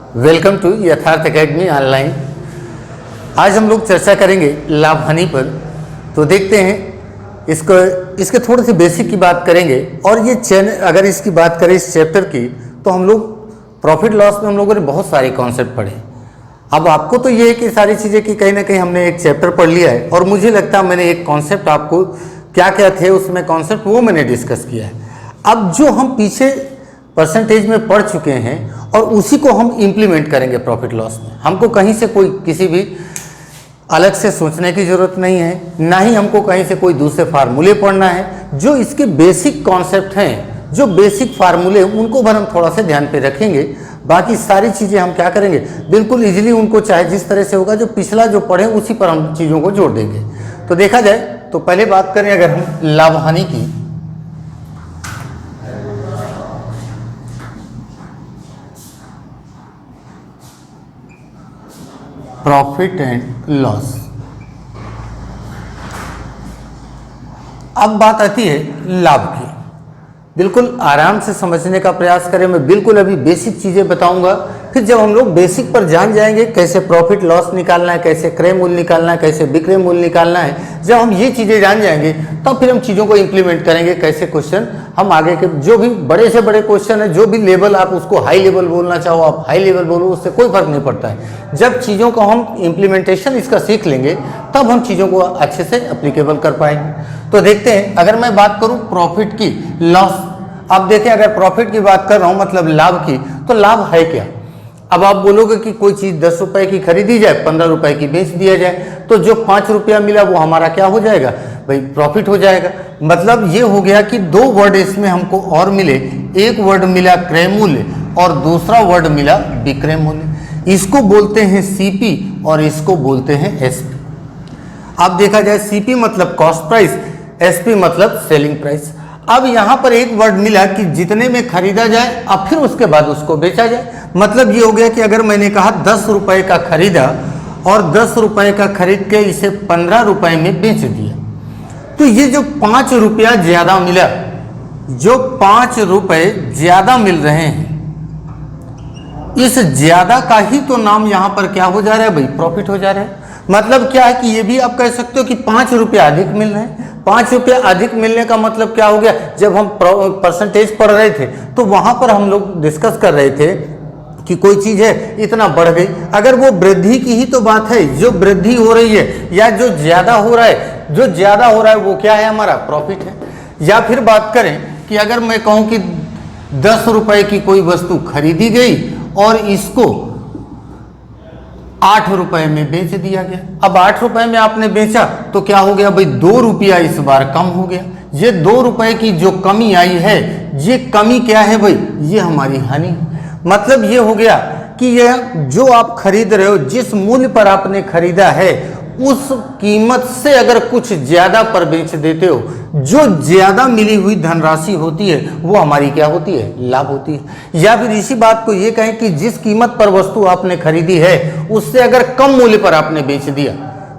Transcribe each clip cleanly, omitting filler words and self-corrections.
Welcome to यथार्थ academy online. आज हम लोग चर्चा करेंगे लाभ हानि पर। तो देखते हैं इसके थोड़े से बेसिक की बात करेंगे। और ये अगर इसकी बात करें इस चैप्टर की, तो हम लोग प्रॉफिट लॉस में हम लोगों ने बहुत सारे कॉन्सेप्ट पढ़े। अब आपको तो ये है कि सारी चीज़ें कि कहीं ना कहीं हमने एक चैप्टर पढ़ लिया है, और मुझे लगता है मैंने एक कॉन्सेप्ट आपको क्या क्या थे उसमें कॉन्सेप्ट वो मैंने डिस्कस किया है। अब जो हम पीछे परसेंटेज में पढ़ चुके हैं और उसी को हम इम्प्लीमेंट करेंगे प्रॉफिट लॉस में। हमको कहीं से कोई किसी भी अलग से सोचने की ज़रूरत नहीं है, ना ही हमको कहीं से कोई दूसरे फार्मूले पढ़ना है। जो इसके बेसिक कॉन्सेप्ट हैं, जो बेसिक फार्मूले, उनको पर हम थोड़ा सा ध्यान पे रखेंगे। बाकी सारी चीज़ें हम क्या करेंगे, बिल्कुल इजीली उनको चाहे जिस तरह से होगा, जो पिछला जो पढ़े उसी पर हम चीज़ों को जोड़ देंगे। तो देखा जाए तो पहले बात करें अगर हम लाभ हानि की, प्रॉफिट एंड लॉस। अब बात आती है लाभ की। बिल्कुल आराम से समझने का प्रयास करें। मैं बिल्कुल अभी बेसिक चीज़ें बताऊंगा, फिर जब हम लोग बेसिक पर जान जाएंगे कैसे प्रॉफिट लॉस निकालना है, कैसे क्रय मूल्य निकालना है, कैसे विक्रय मूल्य निकालना है, जब हम ये चीज़ें जान जाएंगे तब फिर हम चीज़ों को इम्प्लीमेंट करेंगे। कैसे क्वेश्चन हम आगे के जो भी बड़े से बड़े क्वेश्चन है, जो भी लेवल आप उसको हाई लेवल बोलना चाहो, आप हाई लेवल बोलो, उससे कोई फर्क नहीं पड़ता है। जब चीज़ों को हम इम्प्लीमेंटेशन इसका सीख लेंगे तब हम चीज़ों को अच्छे से अप्लीकेबल कर पाएंगे। तो देखते हैं, अगर मैं बात करूँ प्रॉफिट की, लॉस। अब देखें, अगर प्रॉफिट की बात कर रहा हूँ मतलब लाभ की, तो लाभ है क्या। अब आप बोलोगे कि कोई चीज़ 10 रुपए की खरीदी जाए, 15 रुपए की बेच दिया जाए, तो जो 5 रुपया मिला वो हमारा क्या हो जाएगा भाई, प्रॉफिट हो जाएगा। मतलब ये हो गया कि दो वर्ड इसमें हमको और मिले। एक वर्ड मिला क्रय मूल्य और दूसरा वर्ड मिला विक्रय मूल्य। इसको बोलते हैं सीपी और इसको बोलते हैं एसपी। अब देखा जाए, सीपी मतलब कॉस्ट प्राइस, एसपी मतलब सेलिंग प्राइस। अब यहाँ पर एक वर्ड मिला कि जितने में खरीदा जाए अब फिर उसके बाद उसको बेचा जाए। मतलब ये हो गया कि अगर मैंने कहा 10 रुपए का खरीदा और 10 रुपए का खरीद के इसे 15 रुपए में बेच दिया, तो ये जो 5 रुपया ज्यादा मिला, जो 5 रुपए ज्यादा मिल रहे हैं, इस ज्यादा का ही तो नाम यहाँ पर क्या हो जा रहा है भाई, प्रॉफिट हो जा रहा है। मतलब क्या है कि ये भी आप कह सकते हो कि 5 रुपया अधिक मिल रहे हैं। 5 रुपया अधिक मिलने का मतलब क्या हो गया, जब हम परसेंटेज पढ़ रहे थे तो वहां पर हम लोग डिस्कस कर रहे थे कि कोई चीज है इतना बढ़ गई, अगर वो वृद्धि की ही तो बात है, जो वृद्धि हो रही है या जो ज्यादा हो रहा है, जो ज्यादा हो रहा है वो क्या है, हमारा प्रॉफिट है। या फिर बात करें कि अगर मैं कहूं कि 10 रुपए की कोई वस्तु खरीदी गई और इसको 8 रुपए में बेच दिया गया। अब 8 रुपए में आपने बेचा तो क्या हो गया भाई, 2 रुपया इस बार कम हो गया। ये 2 रुपए की जो कमी आई है, ये कमी क्या है भाई, ये हमारी हानि। मतलब ये हो गया कि ये जो आप खरीद रहे हो, जिस मूल्य पर आपने खरीदा है, उस कीमत से अगर कुछ ज्यादा पर बेच देते हो, जो ज्यादा मिली हुई धनराशि होती है वो हमारी क्या होती है, लाभ होती है। या फिर इसी बात को ये कहें कि जिस कीमत पर वस्तु आपने खरीदी है उससे अगर कम मूल्य पर आपने बेच दिया,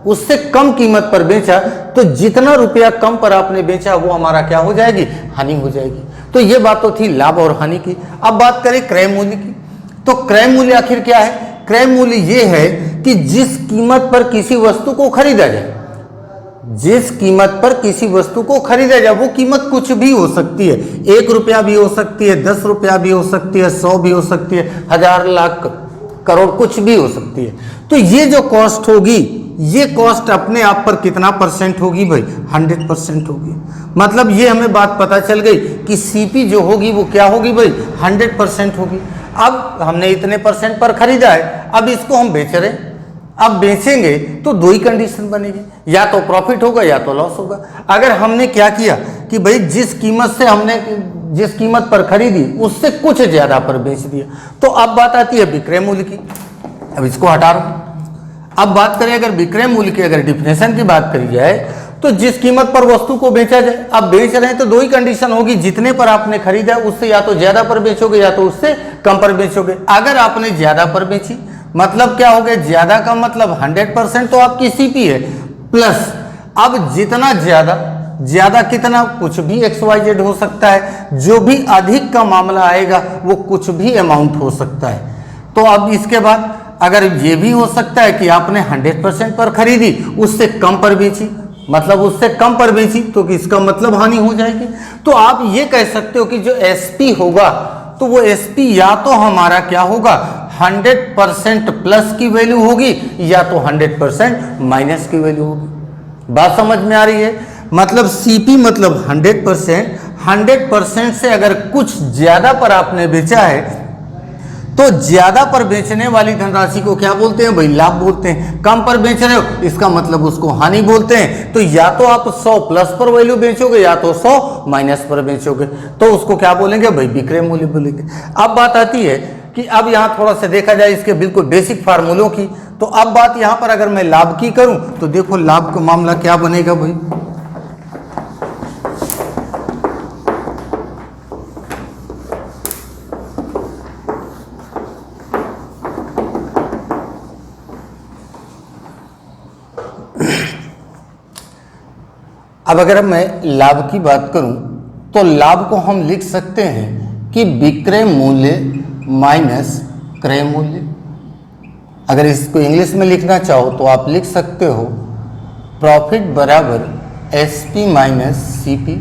उससे कम कीमत पर बेचा, तो जितना रुपया कम पर आपने बेचा वो हमारा क्या हो जाएगी, हानि हो जाएगी। तो ये बात तो थी लाभ और हानि की। अब बात करें क्रय मूल्य की, तो क्रय मूल्य आखिर क्या है। क्रय मूल्य ये है कि जिस कीमत पर किसी वस्तु को खरीदा जाए, जिस कीमत पर किसी वस्तु को खरीदा जाए, वो कीमत कुछ भी हो सकती है, 1 रुपया भी हो सकती है, 10 रुपया भी हो सकती है, 100 भी हो सकती है, 1000, लाख, करोड़, कुछ भी हो सकती है। तो ये जो कॉस्ट होगी, ये कॉस्ट अपने आप पर कितना परसेंट होगी भाई, 100% होगी। मतलब ये हमें बात पता चल गई कि सीपी जो होगी वो क्या होगी भाई, 100% होगी। अब हमने इतने परसेंट पर खरीदा है, अब इसको हम बेच रहे हैं। अब बेचेंगे तो दो ही कंडीशन बनेगी, या तो प्रॉफिट होगा या तो लॉस होगा। अगर हमने क्या किया कि भाई जिस कीमत से हमने जिस कीमत पर खरीदी उससे कुछ ज्यादा पर बेच दिया, तो अब बात आती है विक्रय मूल्य की। अब इसको हटा रहा हूं। अब बात करें अगर विक्रय मूल्य की, अगर डिफिनेशन की बात करी जाए, तो जिस कीमत पर वस्तु को बेचा जाए, अब बेच रहे हैं तो दो ही कंडीशन होगी, जितने पर आपने खरीदा उससे या तो ज्यादा पर बेचोगे या तो उससे कम पर बेचोगे। अगर आपने ज्यादा पर बेची, मतलब क्या हो गया, ज्यादा का मतलब 100% तो आपकी सीपी है, प्लस अब जितना ज्यादा कितना, कुछ भी XYZ हो सकता है, जो भी अधिक का मामला आएगा वो कुछ भी अमाउंट हो सकता है। तो अब इसके बाद अगर ये भी हो सकता है कि आपने 100% पर खरीदी, उससे कम पर बेची, मतलब उससे कम पर बेची, तो इसका मतलब हानि हो जाएगी। तो आप ये कह सकते हो कि जो एसपी होगा तो वो एसपी या तो हमारा क्या होगा, 100% प्लस की वैल्यू होगी या तो 100% माइनस की वैल्यू होगी। बात समझ में आ रही है? मतलब सीपी मतलब 100%, 100% से अगर कुछ ज्यादा पर आपने बेचा है तो ज्यादा पर बेचने वाली धनराशि को क्या बोलते हैं भाई, लाभ बोलते हैं। कम पर बेच रहे हो इसका मतलब उसको हानि बोलते हैं। तो या तो आप 100 प्लस पर वैल्यू बेचोगे या तो 100 माइनस पर बेचोगे, तो उसको क्या बोलेंगे भाई, विक्रय मूल्य बोलेंगे। अब बात आती है कि अब यहाँ थोड़ा सा देखा जाए इसके बिल्कुल बेसिक फार्मूलों की। तो अब बात यहाँ पर अगर मैं लाभ की करूं तो देखो लाभ का मामला क्या बनेगा भाई, अब अगर मैं लाभ की बात करूं तो लाभ को हम लिख सकते हैं कि विक्रय मूल्य माइनस क्रय मूल्य। अगर इसको इंग्लिश में लिखना चाहो तो आप लिख सकते हो प्रॉफिट बराबर एसपी माइनस सीपी।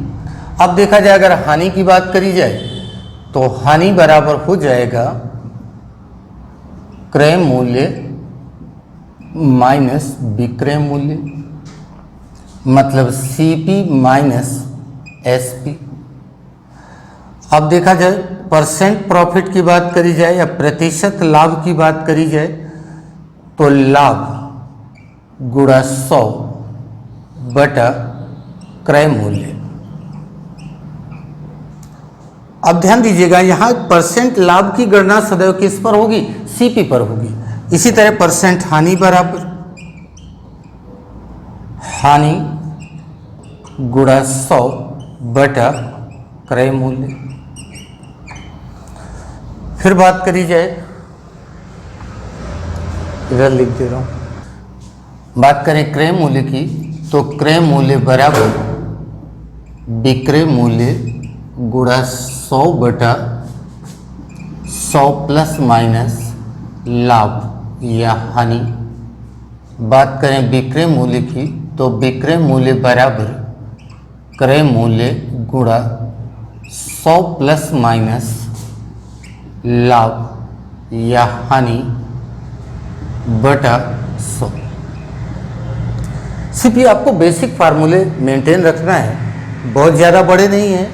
अब देखा जाए अगर हानि की बात करी जाए तो हानि बराबर हो जाएगा क्रय मूल्य माइनस विक्रय मूल्य, मतलब सीपी माइनस एसपी। अब देखा जाए परसेंट प्रॉफिट की बात करी जाए या प्रतिशत लाभ की बात करी जाए तो लाभ गुणा 100 बटा क्रय मूल्य। अब ध्यान दीजिएगा यहां परसेंट लाभ की गणना सदैव किस पर होगी, सीपी पर होगी। इसी तरह परसेंट हानि बराबर हानि गुणा 100 बटा क्रय मूल्य। फिर बात करी जाए, इधर लिख दे रहा हूं, बात करें क्रय मूल्य की तो क्रय मूल्य बराबर विक्रय मूल्य गुणा 100 बटा 100 प्लस माइनस लाभ या हानि। बात करें विक्रय मूल्य की तो विक्रय मूल्य बराबर क्रय मूल्य गुणा 100 प्लस माइनस लाभ या हानि बटा 100। सिर्फ ये आपको बेसिक फार्मूले मेंटेन रखना है, बहुत ज़्यादा बड़े नहीं हैं,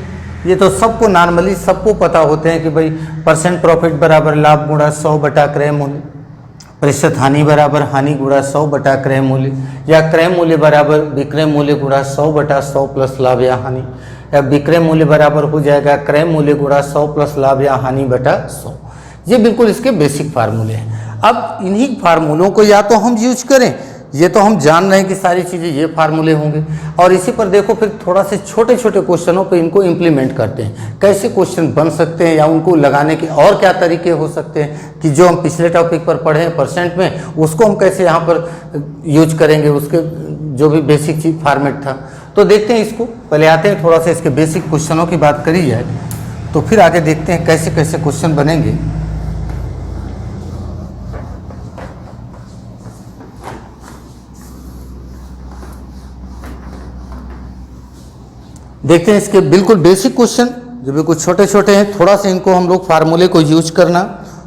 ये तो सबको नॉर्मली सबको पता होते हैं कि भाई परसेंट प्रॉफिट बराबर लाभ गुणा 100 बटा क्रय मूल्य, प्रतिशत हानि बराबर हानि गुणा 100 बटा क्रय मूल्य, या क्रय मूल्य बराबर विक्रय मूल्य गुणा 100 बटा 100 प्लस लाभ या हानि, या विक्रय मूल्य बराबर हो जाएगा क्रय मूल्य गुणा 100 प्लस लाभ या हानि बटा 100। ये बिल्कुल इसके बेसिक फार्मूले हैं। अब इन्हीं फार्मूलों को या तो हम यूज करें, ये तो हम जान रहे हैं कि सारी चीज़ें ये फार्मूले होंगे, और इसी पर देखो फिर थोड़ा से छोटे छोटे क्वेश्चनों पे इनको इम्प्लीमेंट करते हैं, कैसे क्वेश्चन बन सकते हैं या उनको लगाने के और क्या तरीके हो सकते हैं कि जो हम पिछले टॉपिक पर पढ़े हैं परसेंट में, उसको हम कैसे यहाँ पर यूज करेंगे, उसके जो भी बेसिक चीज फॉर्मेट था। तो देखते हैं इसको, पहले आते हैं थोड़ा सा इसके बेसिक क्वेश्चनों की बात करी जाए तो फिर आगे देखते हैं कैसे कैसे क्वेश्चन बनेंगे। देखते हैं इसके बिल्कुल बेसिक क्वेश्चन जो बिल्कुल छोटे छोटे हैं, थोड़ा सा इनको हम लोग फार्मूले को यूज करना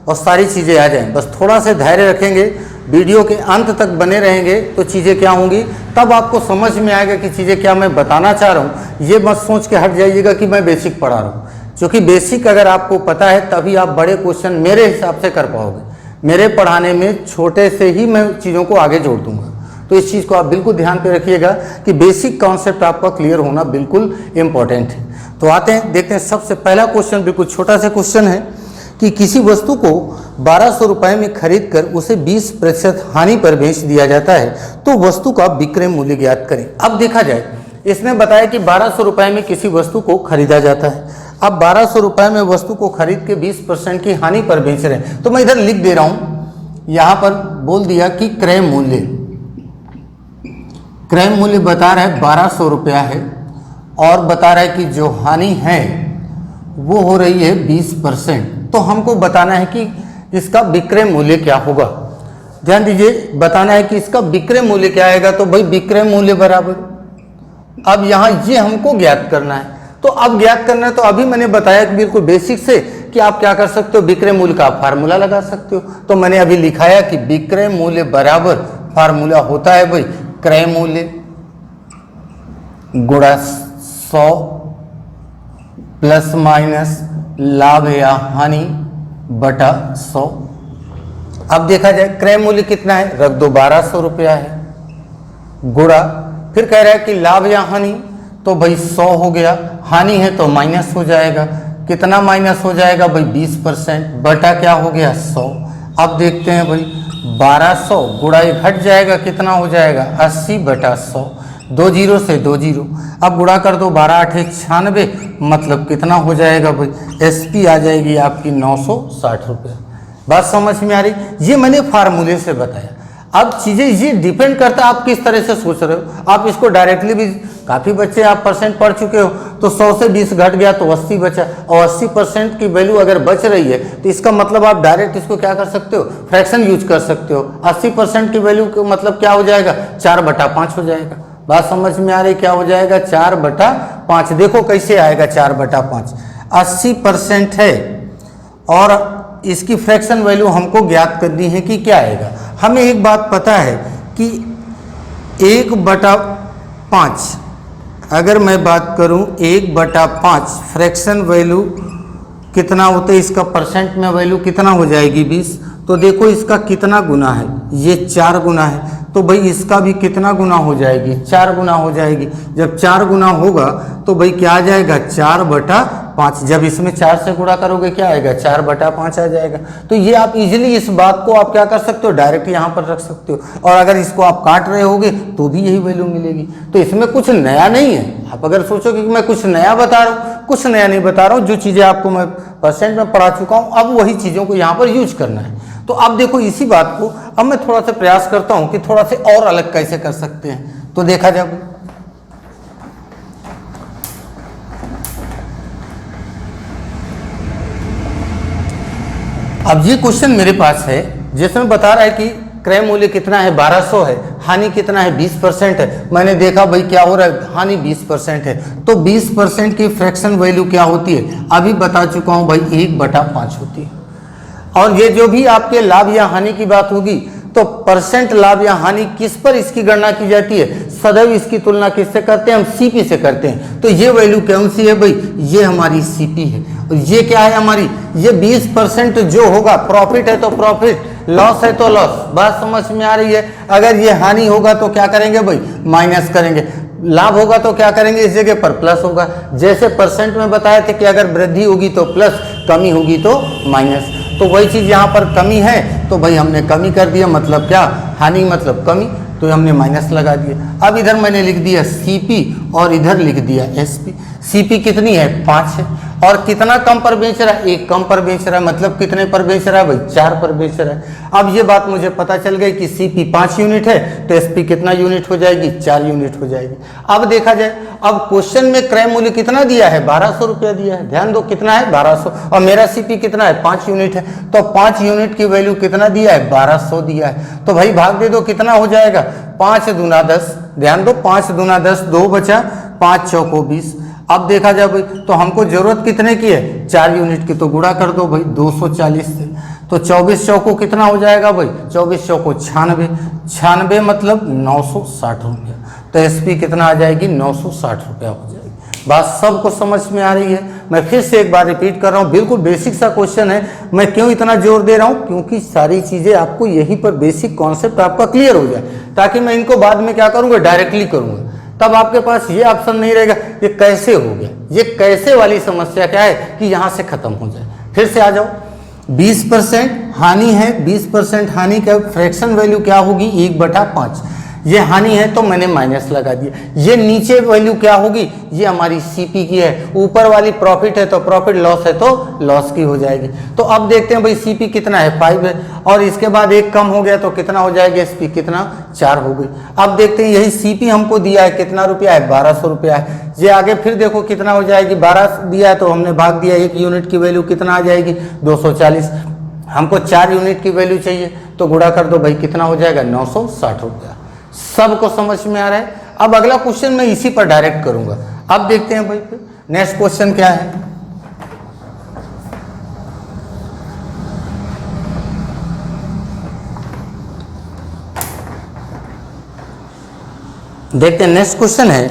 और सारी चीज़ें आ जाएं। बस थोड़ा सा धैर्य रखेंगे, वीडियो के अंत तक बने रहेंगे तो चीज़ें क्या होंगी तब आपको समझ में आएगा कि चीज़ें क्या मैं बताना चाह रहा हूँ। ये मत सोच के हट जाइएगा कि मैं बेसिक पढ़ा रहा हूँ, क्योंकि बेसिक अगर आपको पता है तभी आप बड़े क्वेश्चन मेरे हिसाब से कर पाओगे। मेरे पढ़ाने में छोटे से ही मैं चीज़ों को आगे जोड़ दूंगा, तो इस चीज़ को आप बिल्कुल ध्यान पे रखिएगा कि बेसिक कॉन्सेप्ट आपका क्लियर होना बिल्कुल इम्पॉर्टेंट है। तो आते हैं देखते हैं, सबसे पहला क्वेश्चन बिल्कुल छोटा सा क्वेश्चन है कि किसी वस्तु को 1200 रुपये में खरीद कर उसे 20% हानि पर बेच दिया जाता है तो वस्तु का विक्रय मूल्य ज्ञात करें। अब देखा जाए, इसने बताया कि 1200 रुपये में किसी वस्तु को खरीदा जाता है। अब 1200 रुपये में वस्तु को खरीद के 20% की हानि पर बेच रहे हैं, तो मैं इधर लिख दे रहा हूँ, यहाँ पर बोल दिया कि क्रय मूल्य बता रहा है 1200 रुपया है, और बता रहा है कि जो हानि है वो हो रही है 20%। तो हमको बताना है कि इसका विक्रय मूल्य क्या होगा। ध्यान दीजिए, बताना है कि इसका विक्रय मूल्य क्या आएगा। तो भाई विक्रय मूल्य बराबर, अब यहाँ ये हमको ज्ञात करना है। तो अब ज्ञात करना है तो अभी मैंने बताया कि बिल्कुल बेसिक से कि आप क्या कर सकते हो, विक्रय मूल्य का फार्मूला लगा सकते हो। तो मैंने अभी लिखाया कि विक्रय मूल्य बराबर फार्मूला होता है भाई क्रय मूल्य गुणा 100 प्लस माइनस लाभ या हानि बटा 100। अब देखा जाए क्रय मूल्य कितना है, रख दो 1200 रुपया है, गुणा फिर कह रहा है कि लाभ या हानि, तो भाई 100 हो गया, हानि है तो माइनस हो जाएगा, कितना माइनस हो जाएगा भाई 20%, बटा क्या हो गया 100। अब देखते हैं भाई 1200 गुणा ये घट जाएगा, कितना हो जाएगा 80 बटा 100, 2 जीरो से 2 जीरो, अब गुणा कर दो 12 8 96, मतलब कितना हो जाएगा भाई एसपी आ जाएगी आपकी 960 रुपये। बात समझ में आ रही, ये मैंने फार्मूले से बताया। अब चीज़ें ये डिपेंड करता है आप किस तरह से सोच रहे हो। आप इसको डायरेक्टली भी, काफ़ी बच्चे आप परसेंट पढ़ चुके हो, तो 100 से 20 घट गया तो 80 बचा, और 80% की वैल्यू अगर बच रही है तो इसका मतलब आप डायरेक्ट इसको क्या कर सकते हो, फ्रैक्शन यूज कर सकते हो। 80% की वैल्यू का मतलब क्या हो जाएगा, 4/5 हो जाएगा। बात समझ में आ रही, क्या हो जाएगा 4/5। देखो कैसे आएगा 4/5, 80% है और इसकी फ्रैक्शन वैल्यू हमको ज्ञात करनी है कि क्या आएगा। हमें एक बात पता है कि 1/5, अगर मैं बात करूं 1/5 फ्रैक्शन वैल्यू कितना होता है, इसका परसेंट में वैल्यू कितना हो जाएगी 20। तो देखो इसका कितना गुना है, ये 4 गुना है, तो भाई इसका भी कितना गुना हो जाएगी, 4 गुना हो जाएगी। जब 4 गुना होगा तो भाई क्या आ जाएगा 4/5, जब इसमें 4 से गुणा करोगे क्या आएगा 4/5 आ जाएगा। तो ये आप इजीली इस बात को आप क्या कर सकते हो, डायरेक्ट यहाँ पर रख सकते हो, और अगर इसको आप काट रहे होगे तो भी यही वैल्यू मिलेगी। तो इसमें कुछ नया नहीं है। आप अगर सोचोगे कि मैं कुछ नया बता रहा हूँ, कुछ नया नहीं बता रहा हूँ, जो चीज़ें आपको मैं परसेंट में पढ़ा चुका हूँ, अब वही चीज़ों को यहाँ पर यूज करना है। तो अब देखो इसी बात को अब मैं थोड़ा सा प्रयास करता हूं कि थोड़ा से और अलग कैसे कर सकते हैं। तो देखा जाए, अब ये क्वेश्चन मेरे पास है जिसमें बता रहा है कि क्रय मूल्य कितना है 1200 है, हानि कितना है 20% है। मैंने देखा भाई क्या हो रहा है, हानि 20% है, तो 20% की फ्रैक्शन वैल्यू क्या होती है, अभी बता चुका हूं भाई 1/5 होती है। और ये जो भी आपके लाभ या हानि की बात होगी, तो परसेंट लाभ या हानि किस पर इसकी गणना की जाती है, सदैव इसकी तुलना किससे करते हैं, हम सीपी से करते हैं। तो ये वैल्यू कौन सी है भाई, ये हमारी सीपी है। और ये क्या है हमारी, ये 20% जो होगा, प्रॉफिट है तो प्रॉफिट, लॉस है तो लॉस। बात समझ में आ रही है। अगर ये हानि होगा तो क्या करेंगे भाई, माइनस करेंगे, लाभ होगा तो क्या करेंगे, इस जगह पर प्लस होगा। जैसे परसेंट में बताए थे कि अगर वृद्धि होगी तो प्लस, कमी होगी तो माइनस। तो वही चीज़ यहाँ पर कमी है तो भाई हमने कमी कर दिया, मतलब क्या, हानि मतलब कमी, तो हमने माइनस लगा दिया। अब इधर मैंने लिख दिया सीपी और इधर लिख दिया एसपी। सीपी कितनी है 5 है, और कितना कम पर बेच रहा है, 1 कम पर बेच रहा है, मतलब कितने पर बेच रहा है भाई 4 पर बेच रहा है। अब ये बात मुझे पता चल गई कि सीपी 5 यूनिट है तो एसपी कितना यूनिट हो जाएगी, 4 यूनिट हो जाएगी। अब देखा जाए, अब क्वेश्चन में क्रय मूल्य कितना दिया है, 1200 रुपया दिया है। ध्यान दो कितना है 1200, और मेरा सीपी कितना है 5 यूनिट है, तो 5 यूनिट की वैल्यू कितना दिया है 1200 दिया है। तो भाई भाग दे दो, कितना हो जाएगा 5 दूना 10। ध्यान दो 5 दूना 10, 2 बचा, 5 चौको 20। अब देखा जाए भाई, तो हमको जरूरत कितने की है 4 यूनिट की, तो गुणा कर दो भाई 240 से। तो 24 चौको कितना हो जाएगा भाई, 24 चौको 96, 96 मतलब 960 रुपया। तो एसपी कितना आ जाएगी 960 रुपया हो जाएगी। बात सबको समझ में आ रही है। मैं फिर से एक बार रिपीट कर रहा हूँ, बिल्कुल बेसिक सा क्वेश्चन है। मैं क्यों इतना जोर दे रहा हूँ, क्योंकि सारी चीजें आपको यहीं पर बेसिक कॉन्सेप्ट आपका क्लियर हो जाए, ताकि मैं इनको बाद में क्या करूँगा, डायरेक्टली करूँगा। तब आपके पास ये ऑप्शन नहीं रहेगा ये कैसे हो गया, ये कैसे वाली समस्या क्या है कि यहाँ से खत्म हो जाए। फिर से आ जाओ, 20% हानि है, 20% हानि का फ्रैक्शन वैल्यू क्या होगी 1/5। ये हानि है तो मैंने माइनस लगा दिया। ये नीचे वैल्यू क्या होगी, ये हमारी सीपी की है। ऊपर वाली प्रॉफिट है तो प्रॉफिट, लॉस है तो लॉस की हो जाएगी। तो अब देखते हैं भाई सीपी कितना है 5 है, और इसके बाद 1 कम हो गया तो कितना हो जाएगा, एसपी कितना 4 हो गई। अब देखते हैं यही सीपी हमको दिया है कितना रुपया है 1200 रुपया है। ये आगे फिर देखो कितना हो जाएगी, 12 दिया है तो हमने भाग दिया, 1 यूनिट की वैल्यू कितना आ जाएगी 240। हमको 4 यूनिट की वैल्यू चाहिए, तो गुणा कर दो भाई, कितना हो जाएगा 960 रुपया। सबको समझ में आ रहा है। अब अगला क्वेश्चन मैं इसी पर डायरेक्ट करूंगा। अब देखते हैं भाई नेक्स्ट क्वेश्चन क्या है। देखते हैं नेक्स्ट क्वेश्चन है,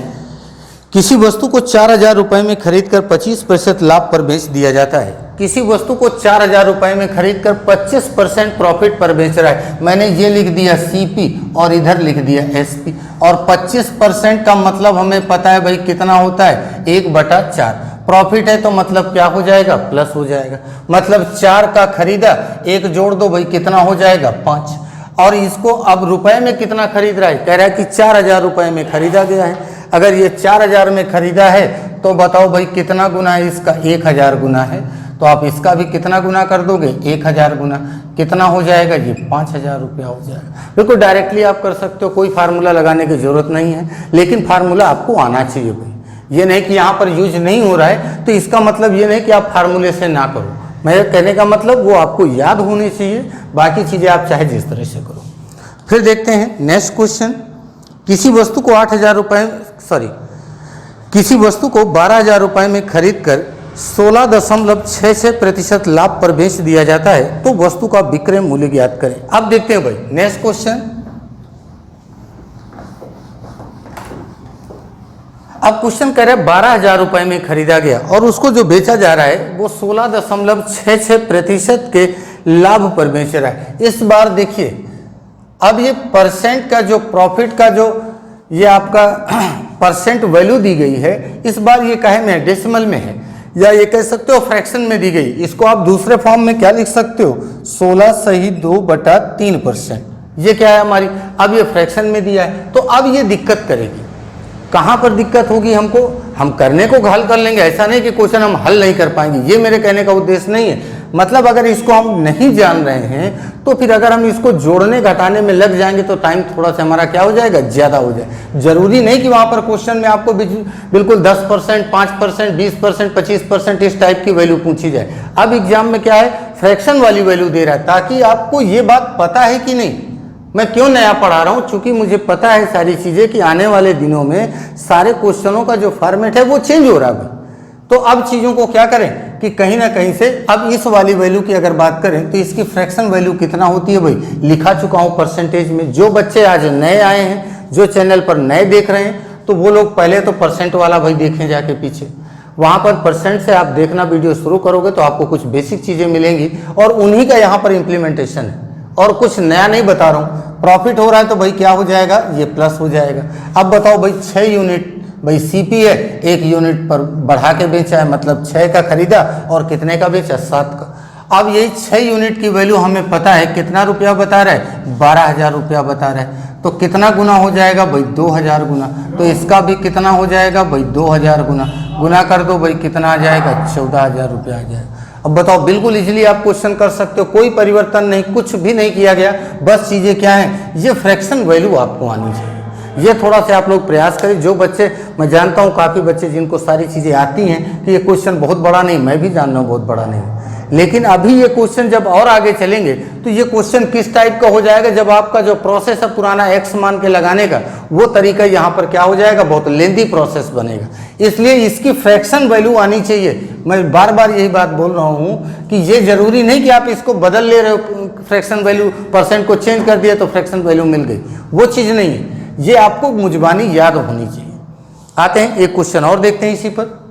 किसी वस्तु को 4000 रुपए में खरीदकर 25% लाभ पर बेच दिया जाता है। किसी वस्तु को 4000 रुपए में खरीदकर 25% प्रॉफिट पर बेच रहा है। मैंने ये लिख दिया CP और इधर लिख दिया SP, और 25% का मतलब हमें पता है भाई कितना होता है, 1/4। प्रॉफिट है तो मतलब क्या हो जाएगा, प्लस हो जाएगा। मतलब 4 का खरीदा, 1 जोड़ दो भाई, कितना हो जाएगा 5। और इसको अब रुपए में कितना खरीद रहा है, कह रहा है कि 4000 रुपए में खरीदा गया है। अगर ये 4000 में खरीदा है तो बताओ भाई कितना गुना है इसका, 1000 गुना है। तो आप इसका भी कितना गुना कर दोगे, 1000 गुना, कितना हो जाएगा जी, 5000 रुपया हो जाएगा। बिल्कुल डायरेक्टली आप कर सकते हो, कोई फार्मूला लगाने की जरूरत नहीं है, लेकिन फार्मूला आपको आना चाहिए भाई। ये नहीं कि यहाँ पर यूज नहीं हो रहा है तो इसका मतलब ये नहीं कि आप फार्मूले से ना करो। मैं कहने का मतलब वो आपको याद होनी चाहिए, बाकी चीज़ें आप चाहे जिस तरह से करो। फिर देखते हैं नेक्स्ट क्वेश्चन, किसी वस्तु को 8000 रुपये किसी वस्तु को 12000 रुपये में खरीद कर 16.66% लाभ पर बेच दिया जाता है, तो वस्तु का विक्रय मूल्य ज्ञात करें। अब देखते हैं भाई नेक्स्ट क्वेश्चन। अब क्वेश्चन कह रहे हैं 12000 रुपये में खरीदा गया और उसको जो बेचा जा रहा है वो 16.66% के लाभ पर बेच रहा है। इस बार देखिए, अब ये परसेंट का जो प्रॉफिट का जो ये आपका परसेंट वैल्यू दी गई है, इस बार ये कहे में डेसिमल में है, या ये कह सकते हो फ्रैक्शन में दी गई। इसको आप दूसरे फॉर्म में क्या लिख सकते हो, 16/2/3%। ये क्या है हमारी, अब ये फ्रैक्शन में दिया है, तो अब ये दिक्कत करेगी। कहाँ पर दिक्कत होगी हमको, हम करने को हल कर लेंगे, ऐसा नहीं कि क्वेश्चन हम हल नहीं कर पाएंगे, ये मेरे कहने का उद्देश्य नहीं है। मतलब अगर इसको हम नहीं जान रहे हैं तो फिर अगर हम इसको जोड़ने घटाने में लग जाएंगे तो टाइम थोड़ा सा हमारा क्या हो जाएगा, ज़्यादा हो जाए। जरूरी नहीं कि वहाँ पर क्वेश्चन में आपको बिल्कुल 10%, 5%, 20%, 25% इस टाइप की वैल्यू पूछी जाए। अब एग्जाम में क्या है, फ्रैक्शन वाली वैल्यू दे रहा है, ताकि आपको ये बात पता है कि नहीं। मैं क्यों नया पढ़ा रहा हूँ, चूंकि मुझे पता है सारी चीज़ें कि आने वाले दिनों में सारे क्वेश्चनों का जो फॉर्मेट है वो चेंज हो रहा है। तो अब चीज़ों को क्या करें कि कहीं ना कहीं से, अब इस वाली वैल्यू की अगर बात करें तो इसकी फ्रैक्शन वैल्यू कितना होती है भाई, लिखा चुका हूँ परसेंटेज में। जो बच्चे आज नए आए हैं, जो चैनल पर नए देख रहे हैं, तो वो लोग पहले तो परसेंट वाला भाई देखें जाके पीछे, वहाँ पर परसेंट से आप देखना वीडियो शुरू करोगे तो आपको कुछ बेसिक चीज़ें मिलेंगी और उन्हीं का यहाँ पर इम्प्लीमेंटेशन है, और कुछ नया नहीं बता रहा हूँ। प्रॉफिट हो रहा है तो भाई क्या हो जाएगा, ये प्लस हो जाएगा। अब बताओ भाई 6 यूनिट भाई CP है, 1 यूनिट पर बढ़ा के बेचा है, मतलब 6 का खरीदा और कितने का बेचा, 7 का। अब यही 6 यूनिट की वैल्यू हमें पता है कितना रुपया बता रहा है, 12000 रुपया बता रहा है। तो कितना गुना हो जाएगा भाई, 2000 गुना। तो इसका भी कितना हो जाएगा भाई, 2000 गुना। गुना कर दो भाई, कितना आ जाएगा, 14000 रुपया आ जाएगा। अब बताओ, बिल्कुल इजीली आप क्वेश्चन कर सकते हो, कोई परिवर्तन नहीं, कुछ भी नहीं किया गया। बस चीज़ें क्या हैं, ये फ्रैक्शन वैल्यू आपको आनी चाहिए। ये थोड़ा सा आप लोग प्रयास करें। जो बच्चे, मैं जानता हूँ काफ़ी बच्चे जिनको सारी चीज़ें आती हैं कि ये क्वेश्चन बहुत बड़ा नहीं, मैं भी जान रहा हूँ बहुत बड़ा नहीं, लेकिन अभी ये क्वेश्चन जब और आगे चलेंगे तो ये क्वेश्चन किस टाइप का हो जाएगा, जब आपका जो प्रोसेस है पुराना एक्स मान के लगाने का, वो तरीका यहाँ पर क्या हो जाएगा, बहुत लेंदी प्रोसेस बनेगा। इसलिए इसकी फ्रैक्शन वैल्यू आनी चाहिए। मैं बार बार यही बात बोल रहा हूँ कि ये जरूरी नहीं कि आप इसको बदल ले रहे हो, फ्रैक्शन वैल्यू परसेंट को चेंज कर दिया तो फ्रैक्शन वैल्यू मिल गई, वो चीज़ नहीं है। ये आपको मुजबानी याद होनी चाहिए। आते हैं एक क्वेश्चन और देखते हैं इसी पर।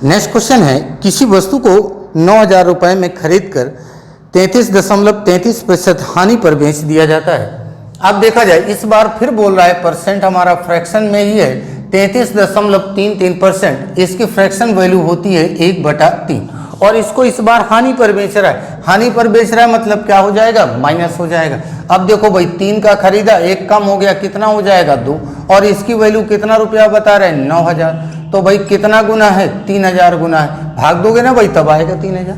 नेक्स्ट क्वेश्चन है, किसी वस्तु को 9000 रुपये में खरीद कर 33.33% हानि पर बेच दिया जाता है। अब देखा जाए, इस बार फिर बोल रहा है परसेंट हमारा फ्रैक्शन में ही है, 33.33%। इसकी फ्रैक्शन वैल्यू होती है 1/3, और इसको इस बार हानि पर बेच रहा है। हानि पर बेच रहा है मतलब क्या हो जाएगा, माइनस हो जाएगा। अब देखो भाई, 3 का खरीदा, 1 कम हो गया, कितना हो जाएगा, 2, और इसकी वैल्यू कितना रुपया बता रहे हैं, 9000। तो भाई कितना गुना है, 3000 गुना है। भाग दोगे ना भाई, तब आएगा 3000।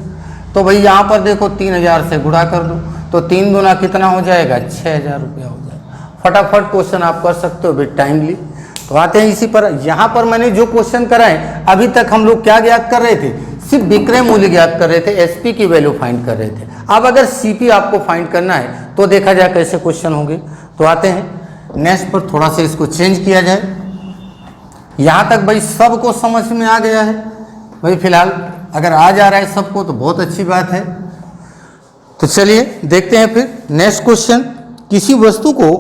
तो भाई यहाँ पर देखो 3000 से गुणा कर दो, तो 3 गुना कितना हो जाएगा, 6000 रुपया हो जाएगा। फटाफट क्वेश्चन आप कर सकते हो विद टाइमली। तो आते हैं इसी पर। यहां पर मैंने जो क्वेश्चन कराए अभी तक हम लोग क्या ज्ञात कर रहे थे, सिर्फ विक्रय मूल्य ज्ञात कर रहे थे, एसपी की वैल्यू फाइंड कर रहे थे। अब अगर सीपी आपको फाइंड करना है तो देखा जाए कैसे क्वेश्चन होंगे। तो आते हैं नेक्स्ट पर, थोड़ा सा इसको चेंज किया जाए। यहां तक भाई सबको समझ में आ गया है भाई, फिलहाल अगर आ जा रहा है सबको तो बहुत अच्छी बात है। तो चलिए देखते हैं फिर नेक्स्ट क्वेश्चन। किसी वस्तु को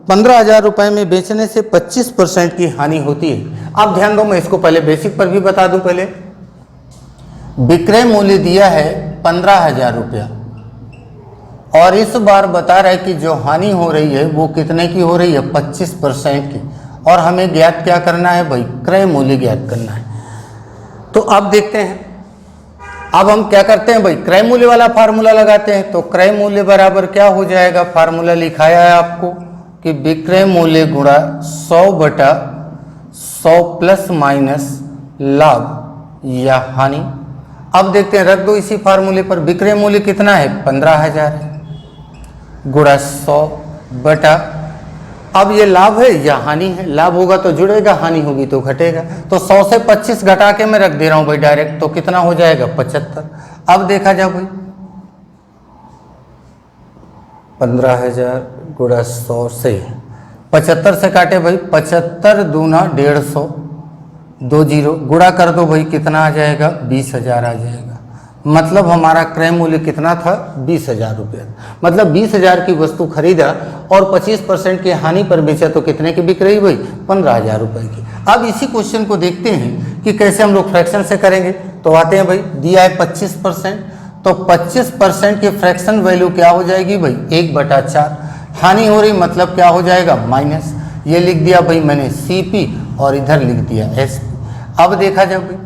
15,000 रुपए में बेचने से 25% की हानि होती है। अब ध्यान दो, मैं इसको पहले बेसिक पर भी बता दूं। पहले विक्रय मूल्य दिया है 15,000 रुपया और इस बार बता रहा है कि जो हानि हो रही है वो कितने की हो रही है, 25% की। और हमें ज्ञात क्या करना है भाई, क्रय मूल्य ज्ञात करना है। तो अब देखते हैं, अब हम क्या करते हैं भाई, क्रय मूल्य वाला फार्मूला लगाते हैं। तो क्रय मूल्य बराबर क्या हो जाएगा, फार्मूला लिखाया है आपको कि विक्रय मूल्य गुणा 100/100 प्लस माइनस लाभ या हानि। अब देखते हैं, रख दो इसी फार्मूले पर। विक्रय मूल्य कितना है, 15,000 है, गुणा 100/, अब ये लाभ है या हानि है, लाभ होगा तो जुड़ेगा, हानि होगी तो घटेगा। तो 100 से 25 घटा के मैं रख दे रहा हूं भाई डायरेक्ट, तो कितना हो जाएगा, 75। अब देखा जाए भाई 15,000 गुणा 100 से 75 से काटे भाई, 75 दूना 150, 20 गुणा कर दो भाई, कितना आ जाएगा, 20,000 आ जाएगा। मतलब हमारा क्रय मूल्य कितना था, 20,000 रुपया। मतलब 20,000 की वस्तु खरीदा और 25% की हानि पर बेचा तो कितने की बिक रही भाई, 15,000 रुपए की। अब इसी क्वेश्चन को देखते हैं कि कैसे हम लोग फ्रैक्शन से करेंगे। तो आते हैं भाई, दिया है 25%, तो 25% की फ्रैक्शन वैल्यू क्या हो जाएगी भाई, 1/4। हानि हो रही मतलब क्या हो जाएगा, माइनस। ये लिख दिया भाई मैंने सीपी और इधर लिख दिया एसपी। अब देखा जाए भाई,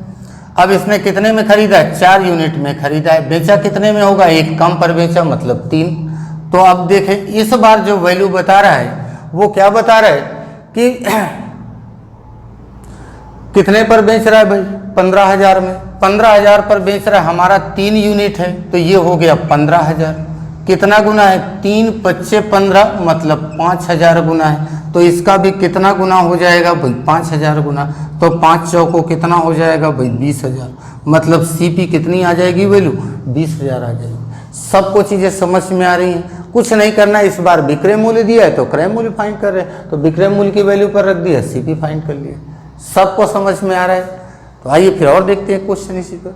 अब इसने कितने में खरीदा है, 4 यूनिट में खरीदा है, बेचा कितने में होगा, 1 कम पर बेचा मतलब 3। तो अब देखें इस बार जो वैल्यू बता रहा है वो क्या बता रहा है कि कितने पर बेच रहा है भाई, 15,000 में। 15,000 पर बेच रहा है, हमारा 3 यूनिट है तो ये हो गया 15,000। कितना गुना है, 3 × 15 मतलब 5,000 गुना है। तो इसका भी कितना गुना हो जाएगा भाई, 5,000 गुना। तो 5 चौको कितना हो जाएगा भाई, 20,000। मतलब सीपी कितनी आ जाएगी वैल्यू, 20,000 आ जाएगी। सबको चीज़ें समझ में आ रही हैं, कुछ नहीं करना। इस बार विक्रय मूल्य दिया है तो क्रय मूल्य फाइंड कर रहे हैं, तो विक्रय मूल्य की वैल्यू पर रख दिया, सीपी फाइंड कर लिया। सबको समझ में आ रहा है। तो आइए फिर और देखते हैं क्वेश्चन इसी पर।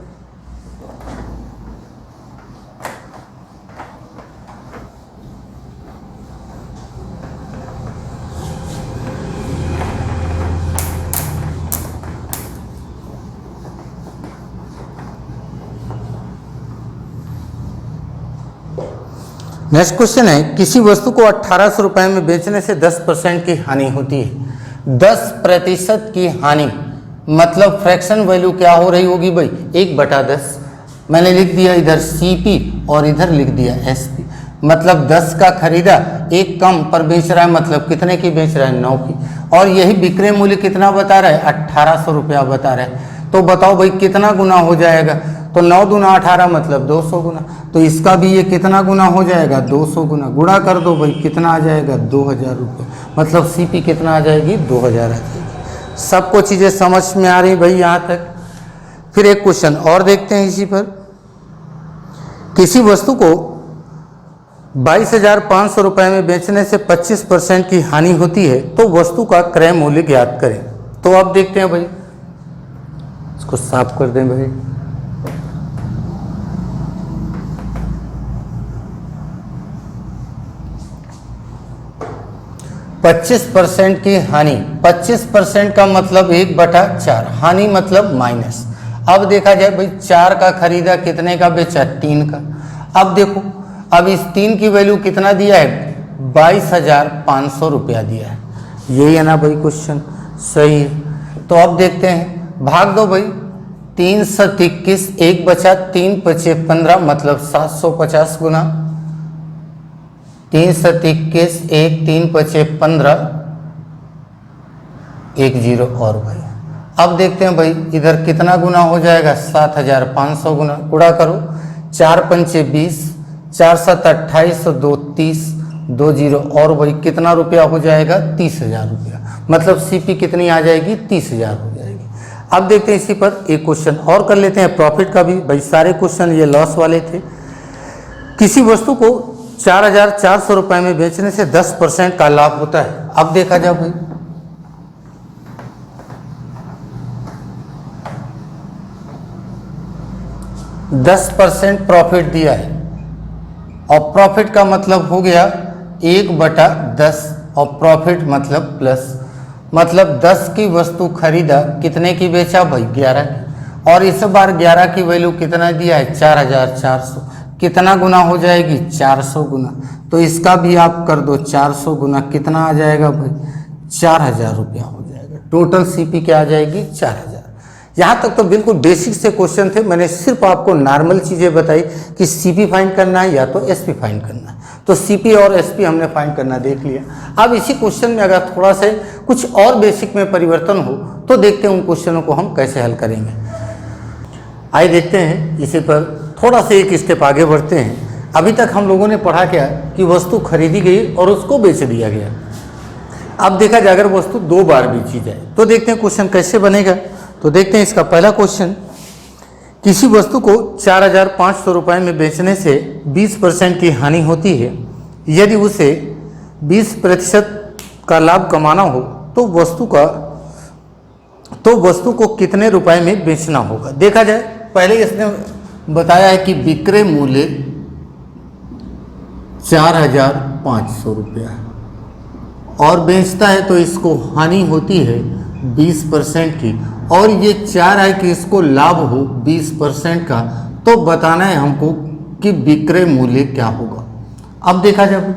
नेक्स्ट क्वेश्चन है, किसी वस्तु को 1800 रुपए में बेचने से 10% की हानि होती है। 10% की हानि मतलब फ्रैक्शन वैल्यू क्या हो रही होगी भाई, 1/10। मैंने लिख दिया इधर सीपी और इधर लिख दिया एसपी। मतलब 10 का खरीदा, 1 कम पर बेच रहा है, मतलब कितने की बेच रहा है, 9 की। और यही विक्रय मूल्य कितना बता रहा है, 1800 रुपया बता रहा है। तो बताओ भाई कितना गुना हो जाएगा। तो 9 दूना 18 मतलब 200 गुना। तो इसका भी ये कितना गुना हो जाएगा, 200 गुना। गुणा कर दो भाई, कितना आ जाएगा, 2,000 रुपये। मतलब सीपी कितना आ जाएगी, 2,000 आ जाएगी। सबको चीज़ें समझ में आ रही भाई यहाँ तक। फिर एक क्वेश्चन और देखते हैं इसी पर। किसी वस्तु को 22,500 रुपये में बेचने से 25% की हानि होती है, तो वस्तु का क्रय मूल्य ज्ञात करें। तो अब देखते हैं भाई, इसको साफ कर दें भाई। पच्चीस % की हानि, 25% का मतलब 1/4, हानि मतलब माइनस। अब देखा जाए भाई, 4 का खरीदा, कितने का बेचा, 3 का। अब देखो, अब इस 3 की वैल्यू कितना दिया है, 22,500 रुपया दिया है। यही है ना भाई क्वेश्चन, सही है। तो अब देखते हैं, भाग दो भाई, 3 × 21, 1 बचा, 3 × 15 मतलब 750 गुना। 3 × 21, 1, 3 × 15, 1 0 और भाई। अब देखते हैं भाई इधर कितना गुना हो जाएगा, 7,500 गुना। गुणा करो, 4 × 5 = 20, 4 × 7 = 28, 2 30, 2 0 और भाई कितना रुपया हो जाएगा, 30,000 रुपया। मतलब सीपी कितनी आ जाएगी, 30,000 हो जाएगी। अब देखते हैं इसी पर एक क्वेश्चन और कर लेते हैं प्रॉफिट का भी। भाई सारे क्वेश्चन ये लॉस वाले थे। किसी वस्तु को 4,400 रुपये में बेचने से 10% का लाभ होता है। अब देखा जाए भाई, 10% प्रॉफिट दिया है और प्रॉफिट का मतलब हो गया 1/10 और प्रॉफिट मतलब प्लस, मतलब 10 की वस्तु खरीदा, कितने की बेचा भाई, 11 की। और इस बार 11 की वैल्यू कितना दिया है, 4,400। कितना गुना हो जाएगी, 400 गुना। तो इसका भी आप कर दो 400 गुना, कितना आ जाएगा भाई, 4,000 रुपया हो जाएगा। टोटल सीपी क्या आ जाएगी, 4,000। यहाँ तक तो बिल्कुल बेसिक से क्वेश्चन थे। मैंने सिर्फ आपको नॉर्मल चीज़ें बताई कि सीपी फाइंड करना है या तो एसपी फाइंड करना है। तो सीपी और एसपी हमने फाइंड करना देख लिया। अब इसी क्वेश्चन में अगर थोड़ा से कुछ और बेसिक में परिवर्तन हो तो देखते हैं उन क्वेश्चनों को हम कैसे हल करेंगे। आइए देखते हैं इसी पर थोड़ा सा एक स्टेप आगे बढ़ते हैं। अभी तक हम लोगों ने पढ़ा क्या कि वस्तु खरीदी गई और उसको बेच दिया गया। अब देखा जाए अगर वस्तु 2 बार बेची जाए तो देखते हैं क्वेश्चन कैसे बनेगा। तो देखते हैं इसका पहला क्वेश्चन, किसी वस्तु को 4,500 रुपये में बेचने से 20% की हानि होती है। यदि उसे 20% का लाभ कमाना हो तो वस्तु को कितने रुपए में बेचना होगा। देखा जाए पहले इसने बताया है कि विक्रय मूल्य 4,500 रुपया और बेचता है तो इसको हानि होती है 20% की, और ये चाह रहा है कि इसको लाभ हो 20% का। तो बताना है हमको कि विक्रय मूल्य क्या होगा। अब देखा जाए,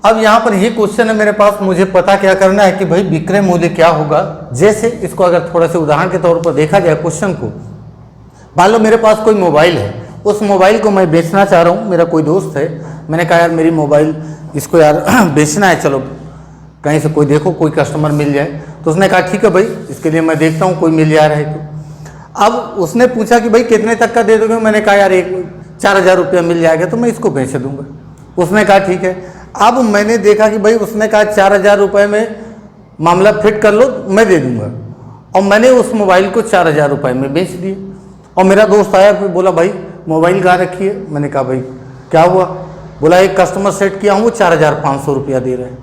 अब यहाँ पर ये क्वेश्चन है मेरे पास, मुझे पता क्या करना है कि भाई विक्रय मूल्य क्या होगा। जैसे इसको अगर थोड़ा से उदाहरण के तौर पर देखा जाए क्वेश्चन को, मान लो मेरे पास कोई मोबाइल है, उस मोबाइल को मैं बेचना चाह रहा हूँ। मेरा कोई दोस्त है, मैंने कहा यार मेरी मोबाइल इसको यार बेचना है, चलो कहीं से कोई देखो कोई कस्टमर मिल जाए। तो उसने कहा ठीक है भाई, इसके लिए मैं देखता हूँ कोई मिल जा रहा है। तो अब उसने पूछा कि भाई कितने तक का दे दोगे। मैंने कहा यार 4,000 रुपया मिल जाएगा तो मैं इसको बेच दूंगा। उसने कहा ठीक है। अब मैंने देखा कि भाई उसने कहा 4,000 रुपये में मामला फिट कर लो, मैं दे दूंगा, और मैंने उस मोबाइल को 4,000 रुपये में बेच दिए। और मेरा दोस्त आया फिर बोला भाई मोबाइल कहाँ रखी है। मैंने कहा भाई क्या हुआ। बोला एक कस्टमर सेट किया हूँ, वो 4,500 रुपया दे रहे हैं।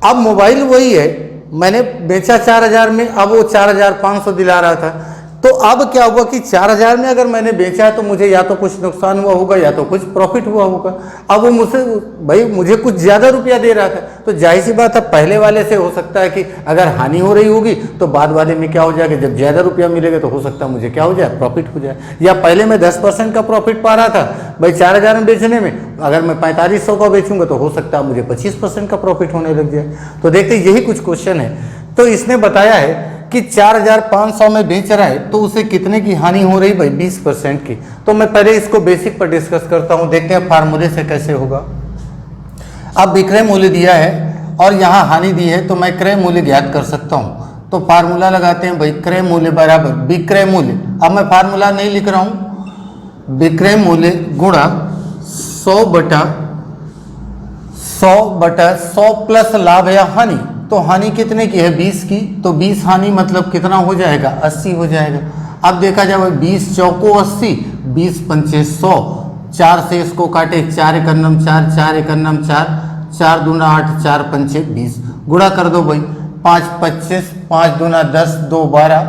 अब मोबाइल वही है, मैंने बेचा 4,000 में, अब वो 4,500 दिला रहा था। तो अब क्या हुआ कि 4,000 में अगर मैंने बेचा है तो मुझे या तो कुछ नुकसान हुआ होगा या तो कुछ प्रॉफिट हुआ होगा। अब वो मुझसे भाई मुझे कुछ ज़्यादा रुपया दे रहा था, तो जाहिर सी बात है पहले वाले से हो सकता है कि अगर हानि हो रही होगी तो बाद वाले में क्या हो जाएगा, जब ज़्यादा रुपया मिलेगा तो हो सकता है मुझे क्या हो जाए, प्रॉफिट हो जाए। या पहले मैं 10% का प्रॉफिट पा रहा था भाई 4,000 में बेचने में, अगर मैं 4500 का बेचूंगा तो हो सकता है मुझे 25% का प्रॉफिट होने लग जाए। तो देखते यही कुछ क्वेश्चन है। तो इसने बताया है कि 4,500 में बेच रहा है तो उसे कितने की हानि हो रही भाई, 20% की। तो मैं पहले इसको बेसिक पर डिस्कस करता हूं, देखते हैं फार्मूले से कैसे होगा। अब विक्रय मूल्य दिया है और यहाँ हानि दी है, तो मैं क्रय मूल्य ज्ञात कर सकता हूँ। तो फार्मूला लगाते हैं भाई, क्रय मूल्य बराबर विक्रय मूल्य। अब मैं फार्मूला नहीं लिख रहा हूँ, विक्रय मूल्य गुणा 100/100 प्लस लाभ या हानि। तो हानि कितने की है, 20 की। तो 20 हानि मतलब कितना हो जाएगा, 80 हो जाएगा। अब देखा जाए 20 चौको 80, 20 पंचे 100, 4 से इसको काटे, 4 एकन्नम 4, 4 एकन्नम 4, 4 दूना 8, 4 पंचे 20, गुणा कर दो भाई, 5 25, 5 दूना 10, 2 12,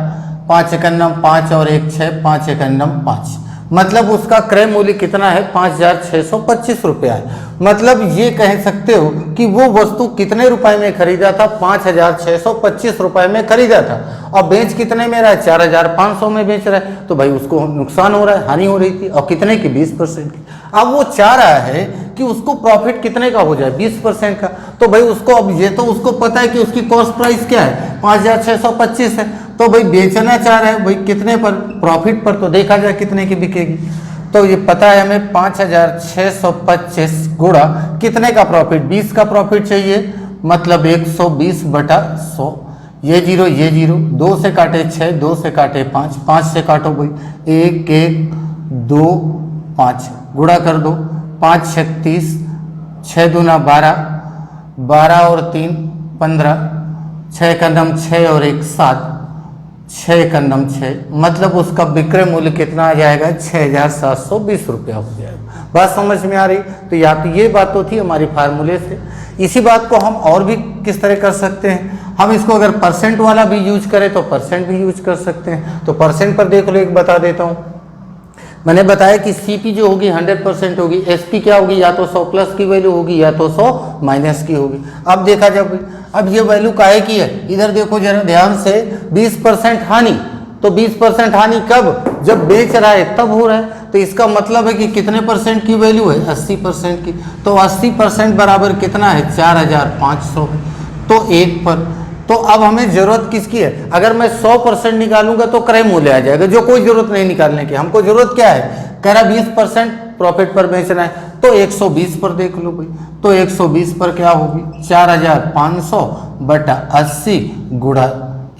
5 एकन्नम 5 और 1 6, 5 एकन्नम 5। मतलब उसका क्रय मूल्य कितना है, 5,625 रुपया है। मतलब ये कह सकते हो कि वो वस्तु कितने रुपए में खरीदा था, 5,625 रुपए में खरीदा था, और बेच कितने में रहा है, 4,500 में बेच रहा है। तो भाई उसको नुकसान हो रहा है, हानि हो रही थी, और कितने की, 20% की। अब वो चाह रहा है कि उसको प्रॉफिट कितने का हो जाए, 20% का। तो भाई उसको, अब ये तो उसको पता है कि उसकी कॉस्ट प्राइस क्या है, 5,625 है। तो भाई बेचना चाह रहे हैं भाई कितने पर, प्रॉफिट पर। तो देखा जाए कितने की बिकेगी। तो ये पता है हमें 5,625 गुणा कितने का प्रॉफिट, 20 का प्रॉफिट चाहिए, मतलब 120/100। ये जीरो 2 से काटे 6, 2 से काटे 5, 5 से काटो भाई, 1 1 2 5, गुणा कर दो, 5 36, 6 दूना 12, 12 और 3 15, 6 का नम 6 और 1 7, 6 का नम 6, मतलब उसका विक्रय मूल्य कितना आ जाएगा, 6,720 रुपया हो जाएगा। बात समझ में आ रही? तो या तो ये बात तो थी हमारी फार्मूले से। इसी बात को हम और भी किस तरह कर सकते हैं, हम इसको अगर परसेंट वाला भी यूज करें तो परसेंट भी यूज कर सकते हैं। तो परसेंट पर देख लो, एक बता देता हूँ। मैंने बताया कि सीपी जो होगी 100% होगी, एसपी क्या होगी, या तो 100 प्लस की वैल्यू होगी या तो 100 माइनस की होगी। अब देखा जब अब ये वैल्यू काहे की है, इधर देखो जरा ध्यान से, 20% हानि। तो 20% हानि कब, जब बेच रहा है तब हो रहा है। तो इसका मतलब है कि कितने परसेंट की वैल्यू है, 80% की। तो 80% बराबर कितना है, 4,500 है। तो 1 पर। तो अब हमें जरूरत किसकी है, अगर मैं 100% निकालूंगा तो क्रय मूल्य आ जाएगा, जो कोई जरूरत नहीं निकालने की। हमको जरूरत क्या है, कह रहा 20% प्रॉफिट पर बेचना है, तो 120 पर देख लो भाई। तो 120 पर क्या होगी, 4,500 बटा 80 गुणा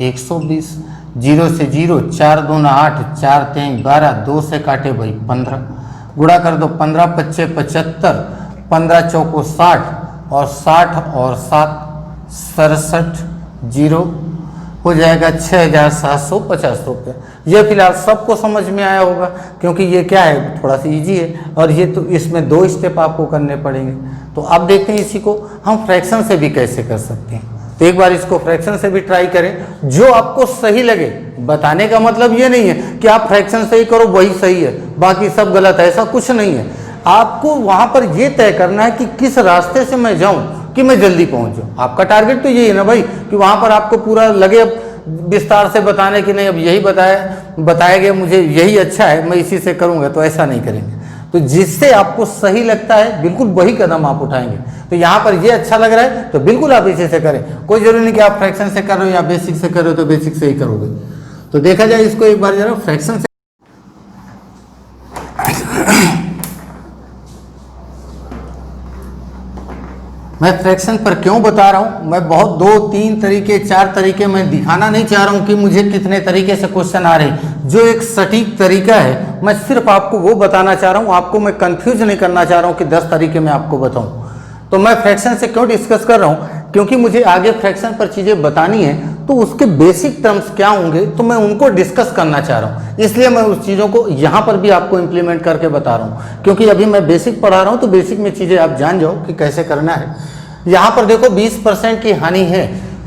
120। 0 से 0, 4 दूना 8, 4 3 12, 2 से काटे भाई 15, गुणा कर दो, 15 पच्चे 75, 15 चौको 60 और 60 और 7 67, 0 हो जाएगा 6,750 रुपये। ये फिलहाल सबको समझ में आया होगा, क्योंकि ये क्या है, थोड़ा सा इजी है, और ये तो इसमें 2 स्टेप आपको करने पड़ेंगे। तो अब देखते हैं इसी को हम फ्रैक्शन से भी कैसे कर सकते हैं। तो एक बार इसको फ्रैक्शन से भी ट्राई करें, जो आपको सही लगे। बताने का मतलब ये नहीं है कि आप फ्रैक्शन से ही करो वही सही है, बाकी सब गलत है, ऐसा कुछ नहीं है। आपको वहां पर यह तय करना है कि किस रास्ते से मैं जाऊं कि मैं जल्दी पहुंच जाऊं। आपका टारगेट तो यही है ना भाई, कि वहां पर आपको पूरा लगे अब विस्तार से बताने की नहीं, अब यही बताया गया, मुझे यही अच्छा है, मैं इसी से करूंगा, तो ऐसा नहीं करेंगे। तो जिससे आपको सही लगता है बिल्कुल वही कदम आप उठाएंगे। तो यहाँ पर ये अच्छा लग रहा है तो बिल्कुल आप इसी से करें। कोई जरूरी नहीं कि आप फ्रैक्शन से कर रहे हो या बेसिक से कर रहे हो तो बेसिक से ही करोगे। तो देखा जाए इसको एक बार जरा फ्रैक्शन से। मैं फ्रैक्शन पर क्यों बता रहा हूं, मैं बहुत 2 3 तरीके 4 तरीके मैं दिखाना नहीं चाह रहा हूं कि मुझे कितने तरीके से क्वेश्चन आ रहे हैं। जो एक सटीक तरीका है मैं सिर्फ आपको वो बताना चाह रहा हूं, आपको मैं कंफ्यूज नहीं करना चाह रहा हूं कि 10 तरीके मैं आपको बताऊं। तो मैं फ्रैक्शन से क्यों डिस्कस कर रहा हूं, क्योंकि मुझे आगे फ्रैक्शन पर चीजें बतानी है, तो उसके बेसिक टर्म्स क्या होंगे तो मैं उनको डिस्कस करना चाह रहा हूं। इसलिए मैं उस चीजों को यहां पर भी आपको इंप्लीमेंट करके बता रहा हूं, क्योंकि अभी मैं बेसिक पढ़ा रहा हूं तो बेसिक में चीजें आप जान जाओ कि कैसे करना है। यहां पर देखो 20% की हानि है।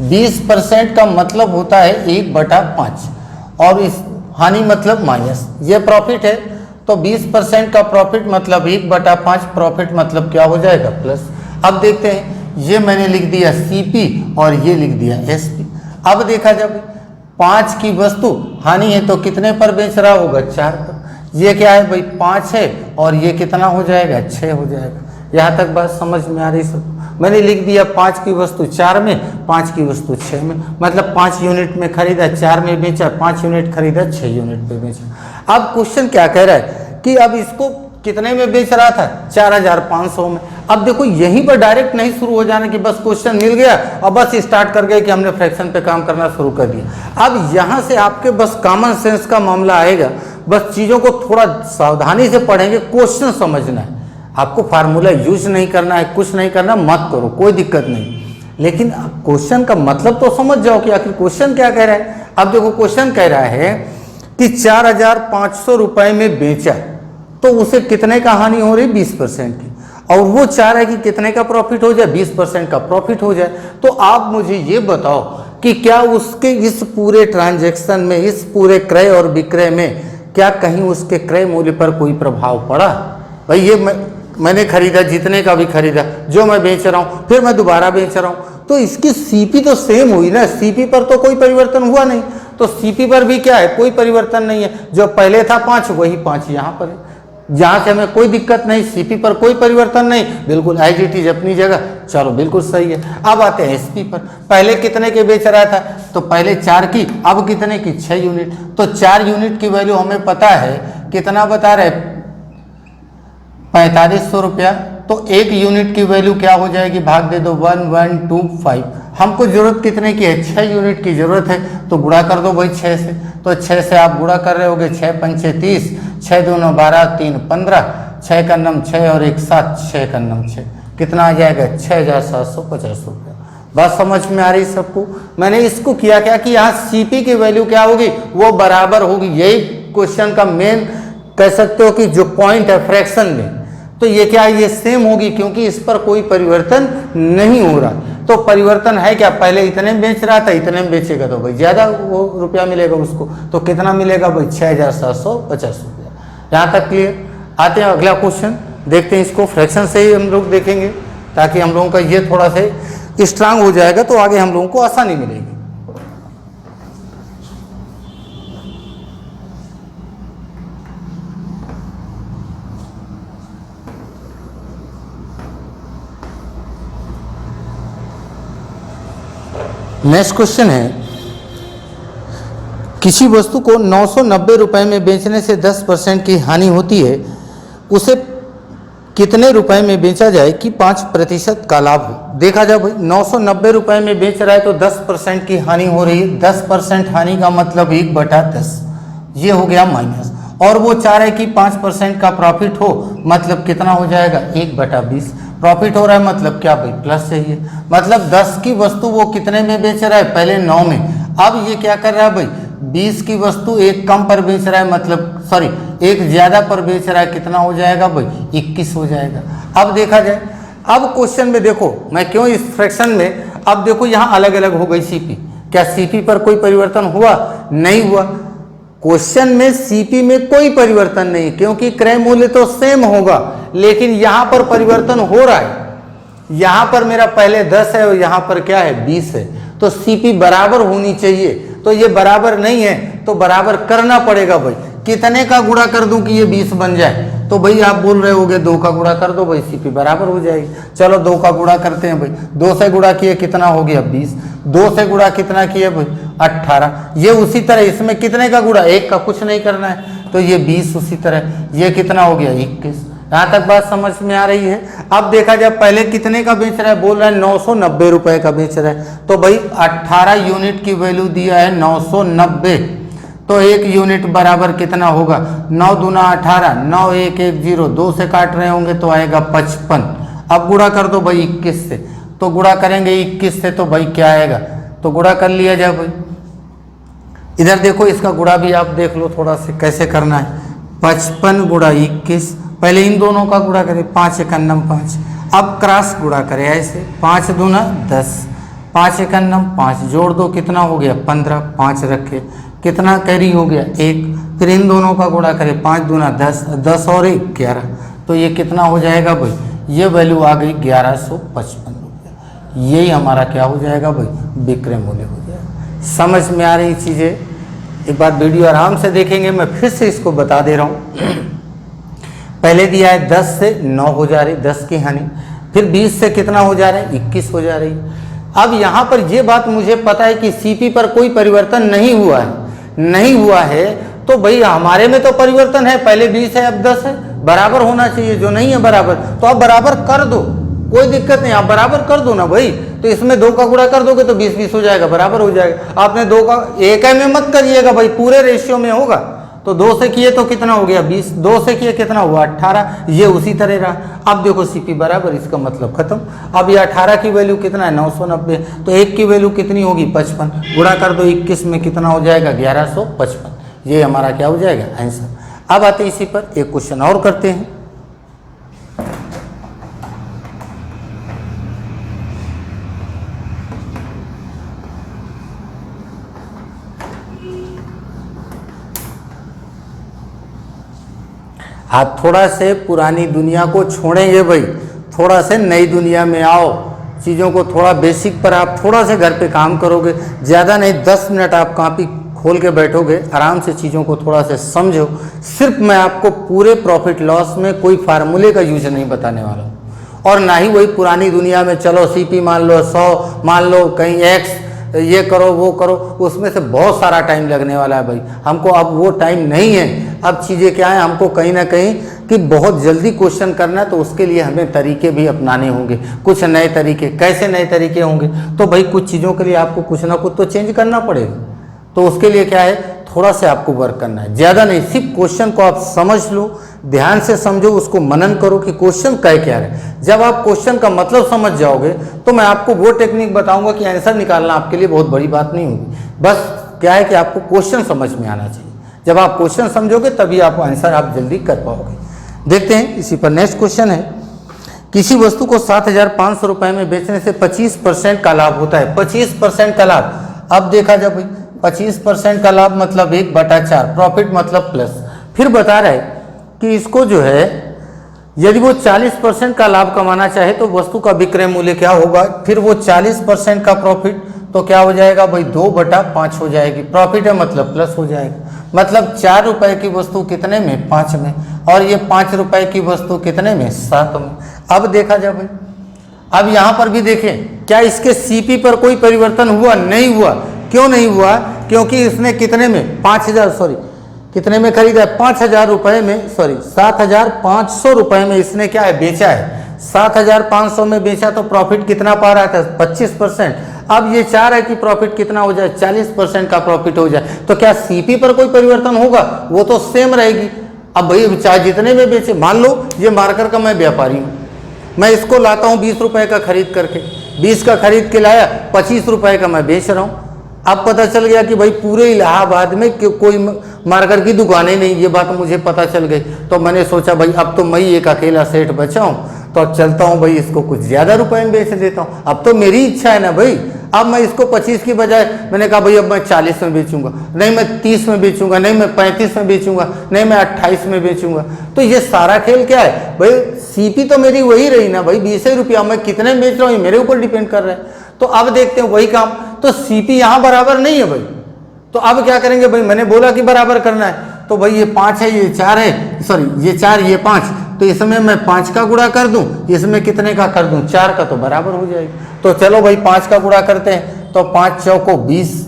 20% का मतलब होता है 1/5, और इस हानि मतलब माइनस, ये प्रॉफिट है। तो 20% का प्रॉफिट मतलब 1/5, प्रॉफिट मतलब क्या हो जाएगा, प्लस। अब देखते हैं, ये मैंने लिख दिया सीपी और ये लिख दिया एसपी। अब देखा जब 5 की वस्तु हानि है तो कितने पर बेच रहा होगा, 4 पर। ये क्या है भाई, 5 है और ये कितना हो जाएगा, 6 हो जाएगा। यहाँ तक बात समझ में आ रही सब। मैंने लिख दिया 5 की वस्तु 4 में, 5 की वस्तु 6 में, मतलब 5 यूनिट में खरीदा, 4 में बेचा, 5 यूनिट खरीदा, 6 यूनिट पे बेचा। अब क्वेश्चन क्या कह रहा है कि अब इसको कितने में बेच रहा था, 4,500 में। अब देखो यहीं पर डायरेक्ट नहीं शुरू हो जाना कि बस क्वेश्चन मिल गया और बस स्टार्ट कर गए कि हमने फ्रैक्शन पे काम करना शुरू कर दिया। अब यहाँ से आपके बस कॉमन सेंस का मामला आएगा, बस चीज़ों को थोड़ा सावधानी से पढ़ेंगे, क्वेश्चन समझना है आपको, फार्मूला यूज नहीं करना है, कुछ नहीं करना, मत करो, कोई दिक्कत नहीं, लेकिन क्वेश्चन का मतलब तो समझ जाओ कि आखिर क्वेश्चन क्या कह रहा है। अब देखो क्वेश्चन कह रहा है कि 4,500 रुपए में बेचा तो उसे कितने का हानि हो रही, 20% की, और वो चाह रहा है कि कितने का प्रॉफिट हो जाए, 20% का प्रॉफिट हो जाए। तो आप मुझे ये बताओ कि क्या उसके इस पूरे ट्रांजैक्शन में, इस पूरे क्रय और विक्रय में क्या कहीं उसके क्रय मूल्य पर कोई प्रभाव पड़ा। भाई ये मैंने खरीदा, जितने का भी खरीदा, जो मैं बेच रहा हूँ फिर मैं दोबारा बेच रहा हूँ, तो इसकी सीपी तो सेम हुई ना, सीपी पर तो कोई परिवर्तन हुआ नहीं। तो सीपी पर भी क्या है, कोई परिवर्तन नहीं है, जो पहले था 5 वही 5 यहाँ पर है, जहाँ से हमें कोई दिक्कत नहीं, सीपी पर कोई परिवर्तन नहीं, बिल्कुल एज इट इज अपनी जगह, चलो बिल्कुल सही है। अब आते हैं एसपी पर, पहले कितने के बेच रहा था, तो पहले 4 की, अब कितने की, 6 यूनिट। तो 4 यूनिट की वैल्यू हमें पता है कितना बता रहे, 4500 रुपया। तो 1 यूनिट की वैल्यू क्या हो जाएगी, भाग दे दो 1125। हमको जरूरत कितने की है, 6 यूनिट की जरूरत है, तो गुणा कर दो भाई 6 से। तो 6 से आप गुणा कर रहे होगे, 6 पंचे 30, 6 दूना 12, 3 15, 6 का नम 6 और 1 7, 6 का नम 6, कितना आ जाएगा, 6,750 रुपया। बात समझ में आ रही सबको। मैंने इसको किया क्या कि यहाँ सीपी की वैल्यू क्या होगी, वो बराबर होगी। यही क्वेश्चन का मेन कह सकते हो कि जो पॉइंट है फ्रैक्शन में, तो ये क्या है, ये सेम होगी क्योंकि इस पर कोई परिवर्तन नहीं हो रहा। तो परिवर्तन है क्या, पहले इतने में बेच रहा था, इतने में बेचेगा तो भाई ज्यादा वो रुपया मिलेगा उसको, तो कितना मिलेगा भाई 6750 रुपया। यहाँ तक क्लियर। आते हैं अगला क्वेश्चन, देखते हैं इसको फ्रैक्शन से ही हम लोग देखेंगे ताकि हम लोगों का ये थोड़ा सा स्ट्रांग हो जाएगा, तो आगे हम लोगों को आसानी मिलेगी। नेक्स्ट क्वेश्चन है, किसी वस्तु को 990 रुपए में बेचने से 10% की हानि होती है, उसे कितने रुपए में बेचा जाए कि 5% का लाभ हो। देखा जाए भाई 990 रुपए में बेच रहा है तो 10% की हानि हो रही है। 10% हानि का मतलब 1/10, ये हो गया माइनस। और वो चाह रहे कि 5% का प्रॉफिट हो, मतलब कितना हो जाएगा 1/20। प्रॉफिट हो रहा है मतलब क्या भाई प्लस चाहिए, मतलब 10 की वस्तु वो कितने में बेच रहा है, पहले 9 में। अब ये क्या कर रहा है भाई, 20 की वस्तु एक कम पर बेच रहा है, मतलब सॉरी एक ज्यादा पर बेच रहा है, कितना हो जाएगा भाई 21 हो जाएगा। अब देखा जाए, अब क्वेश्चन में देखो मैं क्यों इस फ्रैक्शन में, अब देखो यहाँ अलग अलग हो गई सीपी। क्या सीपी पर कोई परिवर्तन हुआ, नहीं हुआ। क्वेश्चन में सीपी में कोई परिवर्तन नहीं क्योंकि क्रय मूल्य तो सेम होगा, लेकिन यहां पर परिवर्तन हो रहा है। यहां पर मेरा पहले 10 है और यहां पर क्या है 20 है, तो सीपी बराबर होनी चाहिए। तो ये बराबर नहीं है तो बराबर करना पड़ेगा भाई। कितने का गुणा कर दूं कि ये 20 बन जाए, तो भाई आप बोल रहे होगे 2 का गुणा कर दो भाई, सीपी बराबर हो जाएगी। चलो 2 का गुणा करते हैं भाई, 2 से गुणा किए कितना हो गया 20, 2 से गुणा कितना किए भाई 18। ये उसी तरह इसमें कितने का गुणा, 1 का कुछ नहीं करना है, तो ये 20 उसी तरह, ये कितना हो गया 21। यहाँ तक बात समझ में आ रही है। अब देखा जाए पहले कितने का बेच रहा है, बोल रहा है 990 रुपए का बेच रहा है, तो भाई 18 यूनिट की वैल्यू दिया है 990, तो 1 यूनिट बराबर कितना होगा 9 दूना 18, 9 1 1 0, 2 से काट रहे होंगे तो आएगा 55। अब गुणा कर दो भाई 21 से, तो गुणा करेंगे 21 से तो भाई क्या आएगा, तो गुणा कर लिया जाए भाई। इधर देखो इसका गुणा भी आप देख लो थोड़ा से कैसे करना है। 55 गुणा 21, पहले इन दोनों का गुणा करें, 5 एकन्नम 5। अब क्रॉस गुणा करें ऐसे, 5 दूना 10, 5 एकन्नम 5, जोड़ दो कितना हो गया 15, 5 रखे कितना कैरी हो गया 1। फिर इन दोनों का गुणा करें, 5 दूना 10, 10 और 1 11, तो ये कितना हो जाएगा भाई, ये वैल्यू आ गई 1155 रुपये। यही हमारा क्या हो जाएगा भाई, विक्रय मूल्य हो जाएगा। समझ में आ रही चीज़ें, एक बार वीडियो आराम से देखेंगे, मैं फिर से इसको बता दे रहा हूँ। पहले दिया है 10 से 9 हो जा रही, 10 की हानि, फिर 20 से कितना हो जा रहा है 21 हो जा रही। अब यहाँ पर ये बात मुझे पता है कि सीपी पर कोई परिवर्तन नहीं हुआ है, नहीं हुआ है तो भाई हमारे में तो परिवर्तन है, पहले 20 है अब 10 है, बराबर होना चाहिए। जो नहीं है बराबर तो आप बराबर कर दो, कोई दिक्कत नहीं, आप बराबर कर दो ना भाई। तो इसमें 2 का गुणा कर दोगे तो 20 20 हो जाएगा, बराबर हो जाएगा। आपने 2 का 1 में मत करिएगा भाई, पूरे रेशियो में होगा। तो 2 से किए तो कितना हो गया 20, 2 से किए कितना हुआ 18, ये उसी तरह रहा। अब देखो सीपी बराबर, इसका मतलब खत्म। अब ये 18 की वैल्यू कितना है 990, तो 1 की वैल्यू कितनी होगी 55, गुणा कर दो 21 में कितना हो जाएगा 1155। ये हमारा क्या हो जाएगा आंसर। अब आते इसी पर एक क्वेश्चन और करते हैं। आप थोड़ा से पुरानी दुनिया को छोड़ेंगे भाई, थोड़ा से नई दुनिया में आओ, चीज़ों को थोड़ा बेसिक पर आप थोड़ा से घर पे काम करोगे, ज़्यादा नहीं 10 मिनट आप कॉपी खोल के बैठोगे, आराम से चीज़ों को थोड़ा से समझो। सिर्फ मैं आपको पूरे प्रॉफिट लॉस में कोई फार्मूले का यूज नहीं बताने वाला हूँ, और ना ही वही पुरानी दुनिया में चलो सीपी मान लो 100, मान लो कहीं एक्स, ये करो वो करो, उसमें से बहुत सारा टाइम लगने वाला है भाई। हमको अब वो टाइम नहीं है। अब चीज़ें क्या है, हमको कहीं ना कहीं कि बहुत जल्दी क्वेश्चन करना है, तो उसके लिए हमें तरीके भी अपनाने होंगे, कुछ नए तरीके। कैसे नए तरीके होंगे, तो भाई कुछ चीज़ों के लिए आपको कुछ ना कुछ तो चेंज करना पड़ेगा। तो उसके लिए क्या है, थोड़ा सा आपको वर्क करना है, ज़्यादा नहीं। सिर्फ क्वेश्चन को आप समझ लो, ध्यान से समझो, उसको मनन करो कि क्वेश्चन कह क्या रहे। जब आप क्वेश्चन का मतलब समझ जाओगे तो मैं आपको वो टेक्निक बताऊंगा कि आंसर निकालना आपके लिए बहुत बड़ी बात नहीं होगी। बस क्या है कि आपको क्वेश्चन समझ में आना चाहिए। जब आप क्वेश्चन समझोगे तभी आप आंसर आप जल्दी कर पाओगे। देखते हैं इसी पर नेक्स्ट क्वेश्चन है, किसी वस्तु को 7,500 रुपए में बेचने से 25% का लाभ होता है। 25% का लाभ, अब देखा जाए भाई 25% का लाभ मतलब 1/4, प्रॉफिट मतलब प्लस। फिर बता रहा है कि इसको जो है यदि वो 40% का लाभ कमाना चाहे तो वस्तु का विक्रय मूल्य क्या होगा। फिर वो 40% का प्रॉफिट तो क्या हो जाएगा भाई 2/5 हो जाएगी। प्रॉफिट है मतलब प्लस हो जाएगा, मतलब 4 रुपए की वस्तु कितने में 5 में, और ये 5 रुपए की वस्तु कितने में 7 में। अब देखा जाए भाई, अब यहाँ पर भी देखें क्या इसके सीपी पर कोई परिवर्तन हुआ, नहीं हुआ। क्यों नहीं हुआ, क्योंकि इसने कितने में 5,000 सॉरी कितने में खरीदा है 5,000 रुपए में, सॉरी 7,500 रुपए में इसने क्या है बेचा है। 7,500 में बेचा तो प्रॉफिट कितना पा रहा था 25%। अब ये चाह रहा है कि प्रॉफिट कितना हो जाए 40% का प्रॉफिट हो जाए। तो क्या सीपी पर कोई परिवर्तन होगा, वो तो सेम रहेगी। अब भाई चाहे जितने में बेचे, मान लो ये मार्कर का मैं व्यापारी हूँ, मैं इसको लाता हूँ 20 रुपए का खरीद करके, 20 का खरीद के लाया, 25 रुपए का मैं बेच रहा हूँ। अब पता चल गया कि भाई पूरे इलाहाबाद में कोई मार्कर की दुकानें नहीं, ये बात मुझे पता चल गई। तो मैंने सोचा भाई अब तो मैं एक अकेला सेठ बचा हूँ, तो अब चलता हूँ भाई इसको कुछ ज़्यादा रुपए में बेच देता हूँ। अब तो मेरी इच्छा है ना भाई, अब मैं इसको 25 की बजाय मैंने कहा भाई अब मैं 40 में बेचूंगा, नहीं मैं 30 में बेचूंगा, नहीं मैं 35 में बेचूंगा, नहीं मैं 28 में बेचूंगा। तो ये सारा खेल क्या है भाई, सीपी तो मेरी वही रही ना भाई, 20 रुपया, मैं कितने में बेच रहा हूँ मेरे ऊपर डिपेंड कर रहा है। तो अब देखते हैं वही काम, तो सीपी यहाँ बराबर नहीं है भाई। तो अब क्या करेंगे भाई, मैंने बोला कि बराबर करना है, तो भाई ये 5 है ये 4 है, सॉरी ये 4 ये 5, तो इसमें मैं 5 का गुणा कर दूं, इसमें कितने का कर दूं 4 का, तो बराबर हो जाएगी। तो चलो भाई 5 का गुणा करते हैं, तो 5 चौको 20,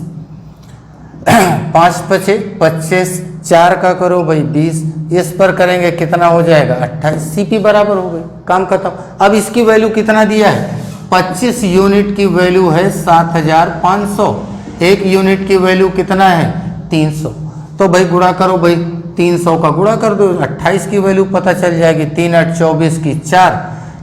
5 पचे 25, 4 का करो भाई 20, इस पर करेंगे कितना हो जाएगा 28। सीपी बराबर हो गई, काम खत्म। अब इसकी वैल्यू कितना दिया है 25 यूनिट की वैल्यू है 7,500, 1 यूनिट की वैल्यू कितना है 300। तो भाई गुणा करो भाई, 300 का गुणा कर दो, 28 की वैल्यू पता चल जाएगी। 3 8 24 की 4,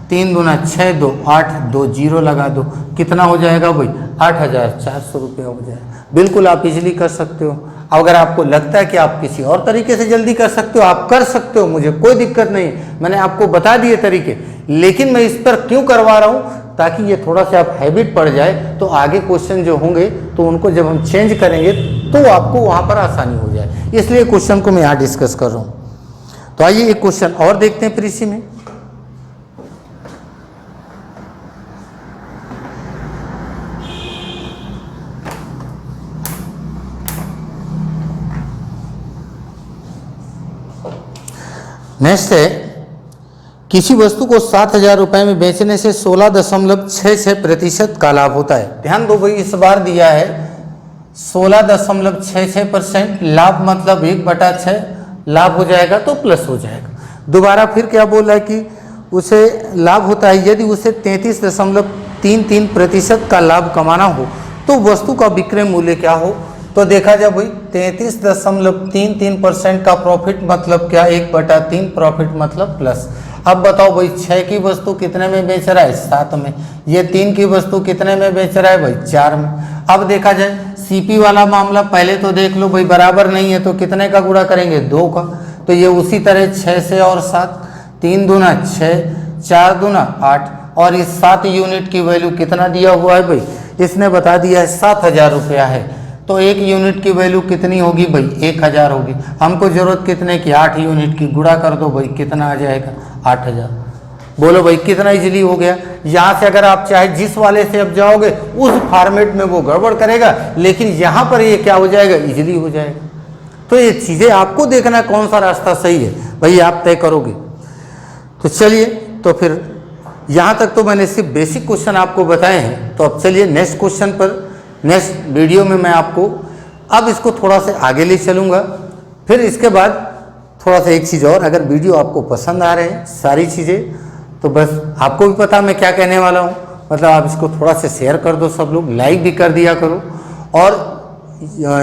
3 दूना 6, 2 8, 2 जीरो लगा दो, कितना हो जाएगा भाई 8,400 रुपया हो जाएगा। बिल्कुल आप इजीली कर सकते हो। अगर आपको लगता है कि आप किसी और तरीके से जल्दी कर सकते हो, आप कर सकते हो, मुझे कोई दिक्कत नहीं। मैंने आपको बता दिए तरीके, लेकिन मैं इस पर क्यों करवा रहा हूँ, ताकि ये थोड़ा सा आप हैबिट पड़ जाए, तो आगे क्वेश्चन जो होंगे तो उनको जब हम चेंज करेंगे तो आपको वहाँ पर आसानी हो जाए। इसलिए क्वेश्चन को मैं यहाँ डिस्कस कर रहा हूँ। तो आइए एक क्वेश्चन और देखते हैं फिर इसी में। नेक्स्ट है, किसी वस्तु को 7,000 रुपए में बेचने से 16.66% का लाभ होता है। ध्यान दो भाई, इस बार दिया है 16.66% लाभ, मतलब 1/6 लाभ हो जाएगा तो प्लस हो जाएगा। दोबारा फिर क्या बोला है कि उसे लाभ होता है यदि उसे 33.33% का लाभ कमाना हो तो वस्तु का विक्रय मूल्य क्या हो। तो देखा जाए भाई 33.33% का प्रॉफिट मतलब क्या 1/3 प्रॉफिट मतलब प्लस। अब बताओ भाई 6 की वस्तु कितने में बेच रहा है 7 में, ये 3 की वस्तु कितने में बेच रहा है भाई 4 में। अब देखा जाए सीपी वाला मामला पहले तो देख लो भाई, बराबर नहीं है तो कितने का गुणा करेंगे 2 का। तो ये उसी तरह 6 से और 7, 3 दूना 6, 4 दूना 8, और इस 7 यूनिट की वैल्यू कितना दिया हुआ है भाई, इसने बता दिया है 7,000 रुपया है। तो 1 यूनिट की वैल्यू कितनी होगी भाई 1,000 होगी। हमको जरूरत कितने की 8 यूनिट की, गुणा कर दो भाई कितना आ जाएगा 8,000। बोलो भाई कितना इजीली हो गया। यहाँ से अगर आप चाहे जिस वाले से अब जाओगे उस फॉर्मेट में वो गड़बड़ करेगा, लेकिन यहाँ पर ये क्या हो जाएगा इजीली हो जाएगा। तो ये चीज़ें आपको देखना कौन सा रास्ता सही है भाई, आप तय करोगे। तो चलिए, तो फिर यहाँ तक तो मैंने सिर्फ बेसिक क्वेश्चन आपको बताए हैं। तो अब चलिए नेक्स्ट क्वेश्चन पर, नेक्स्ट वीडियो में मैं आपको अब इसको थोड़ा सा आगे ले चलूँगा। फिर इसके बाद थोड़ा सा एक चीज़ और, अगर वीडियो आपको पसंद आ रहे हैं सारी चीज़ें, तो बस आपको भी पता मैं क्या कहने वाला हूँ, मतलब आप इसको थोड़ा सा शेयर कर दो, सब लोग लाइक भी कर दिया करो। और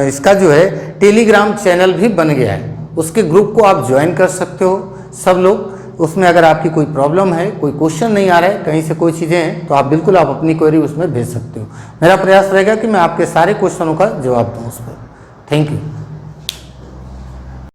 इसका जो है टेलीग्राम चैनल भी बन गया है, उसके ग्रुप को आप ज्वाइन कर सकते हो। सब लोग उसमें अगर आपकी कोई प्रॉब्लम है, कोई क्वेश्चन नहीं आ रहा है, कहीं से कोई चीज़ें हैं, तो आप बिल्कुल आप अपनी क्वेरी उसमें भेज सकते हो। मेरा प्रयास रहेगा कि मैं आपके सारे क्वेश्चनों का जवाब दूँ उस पर। Thank you.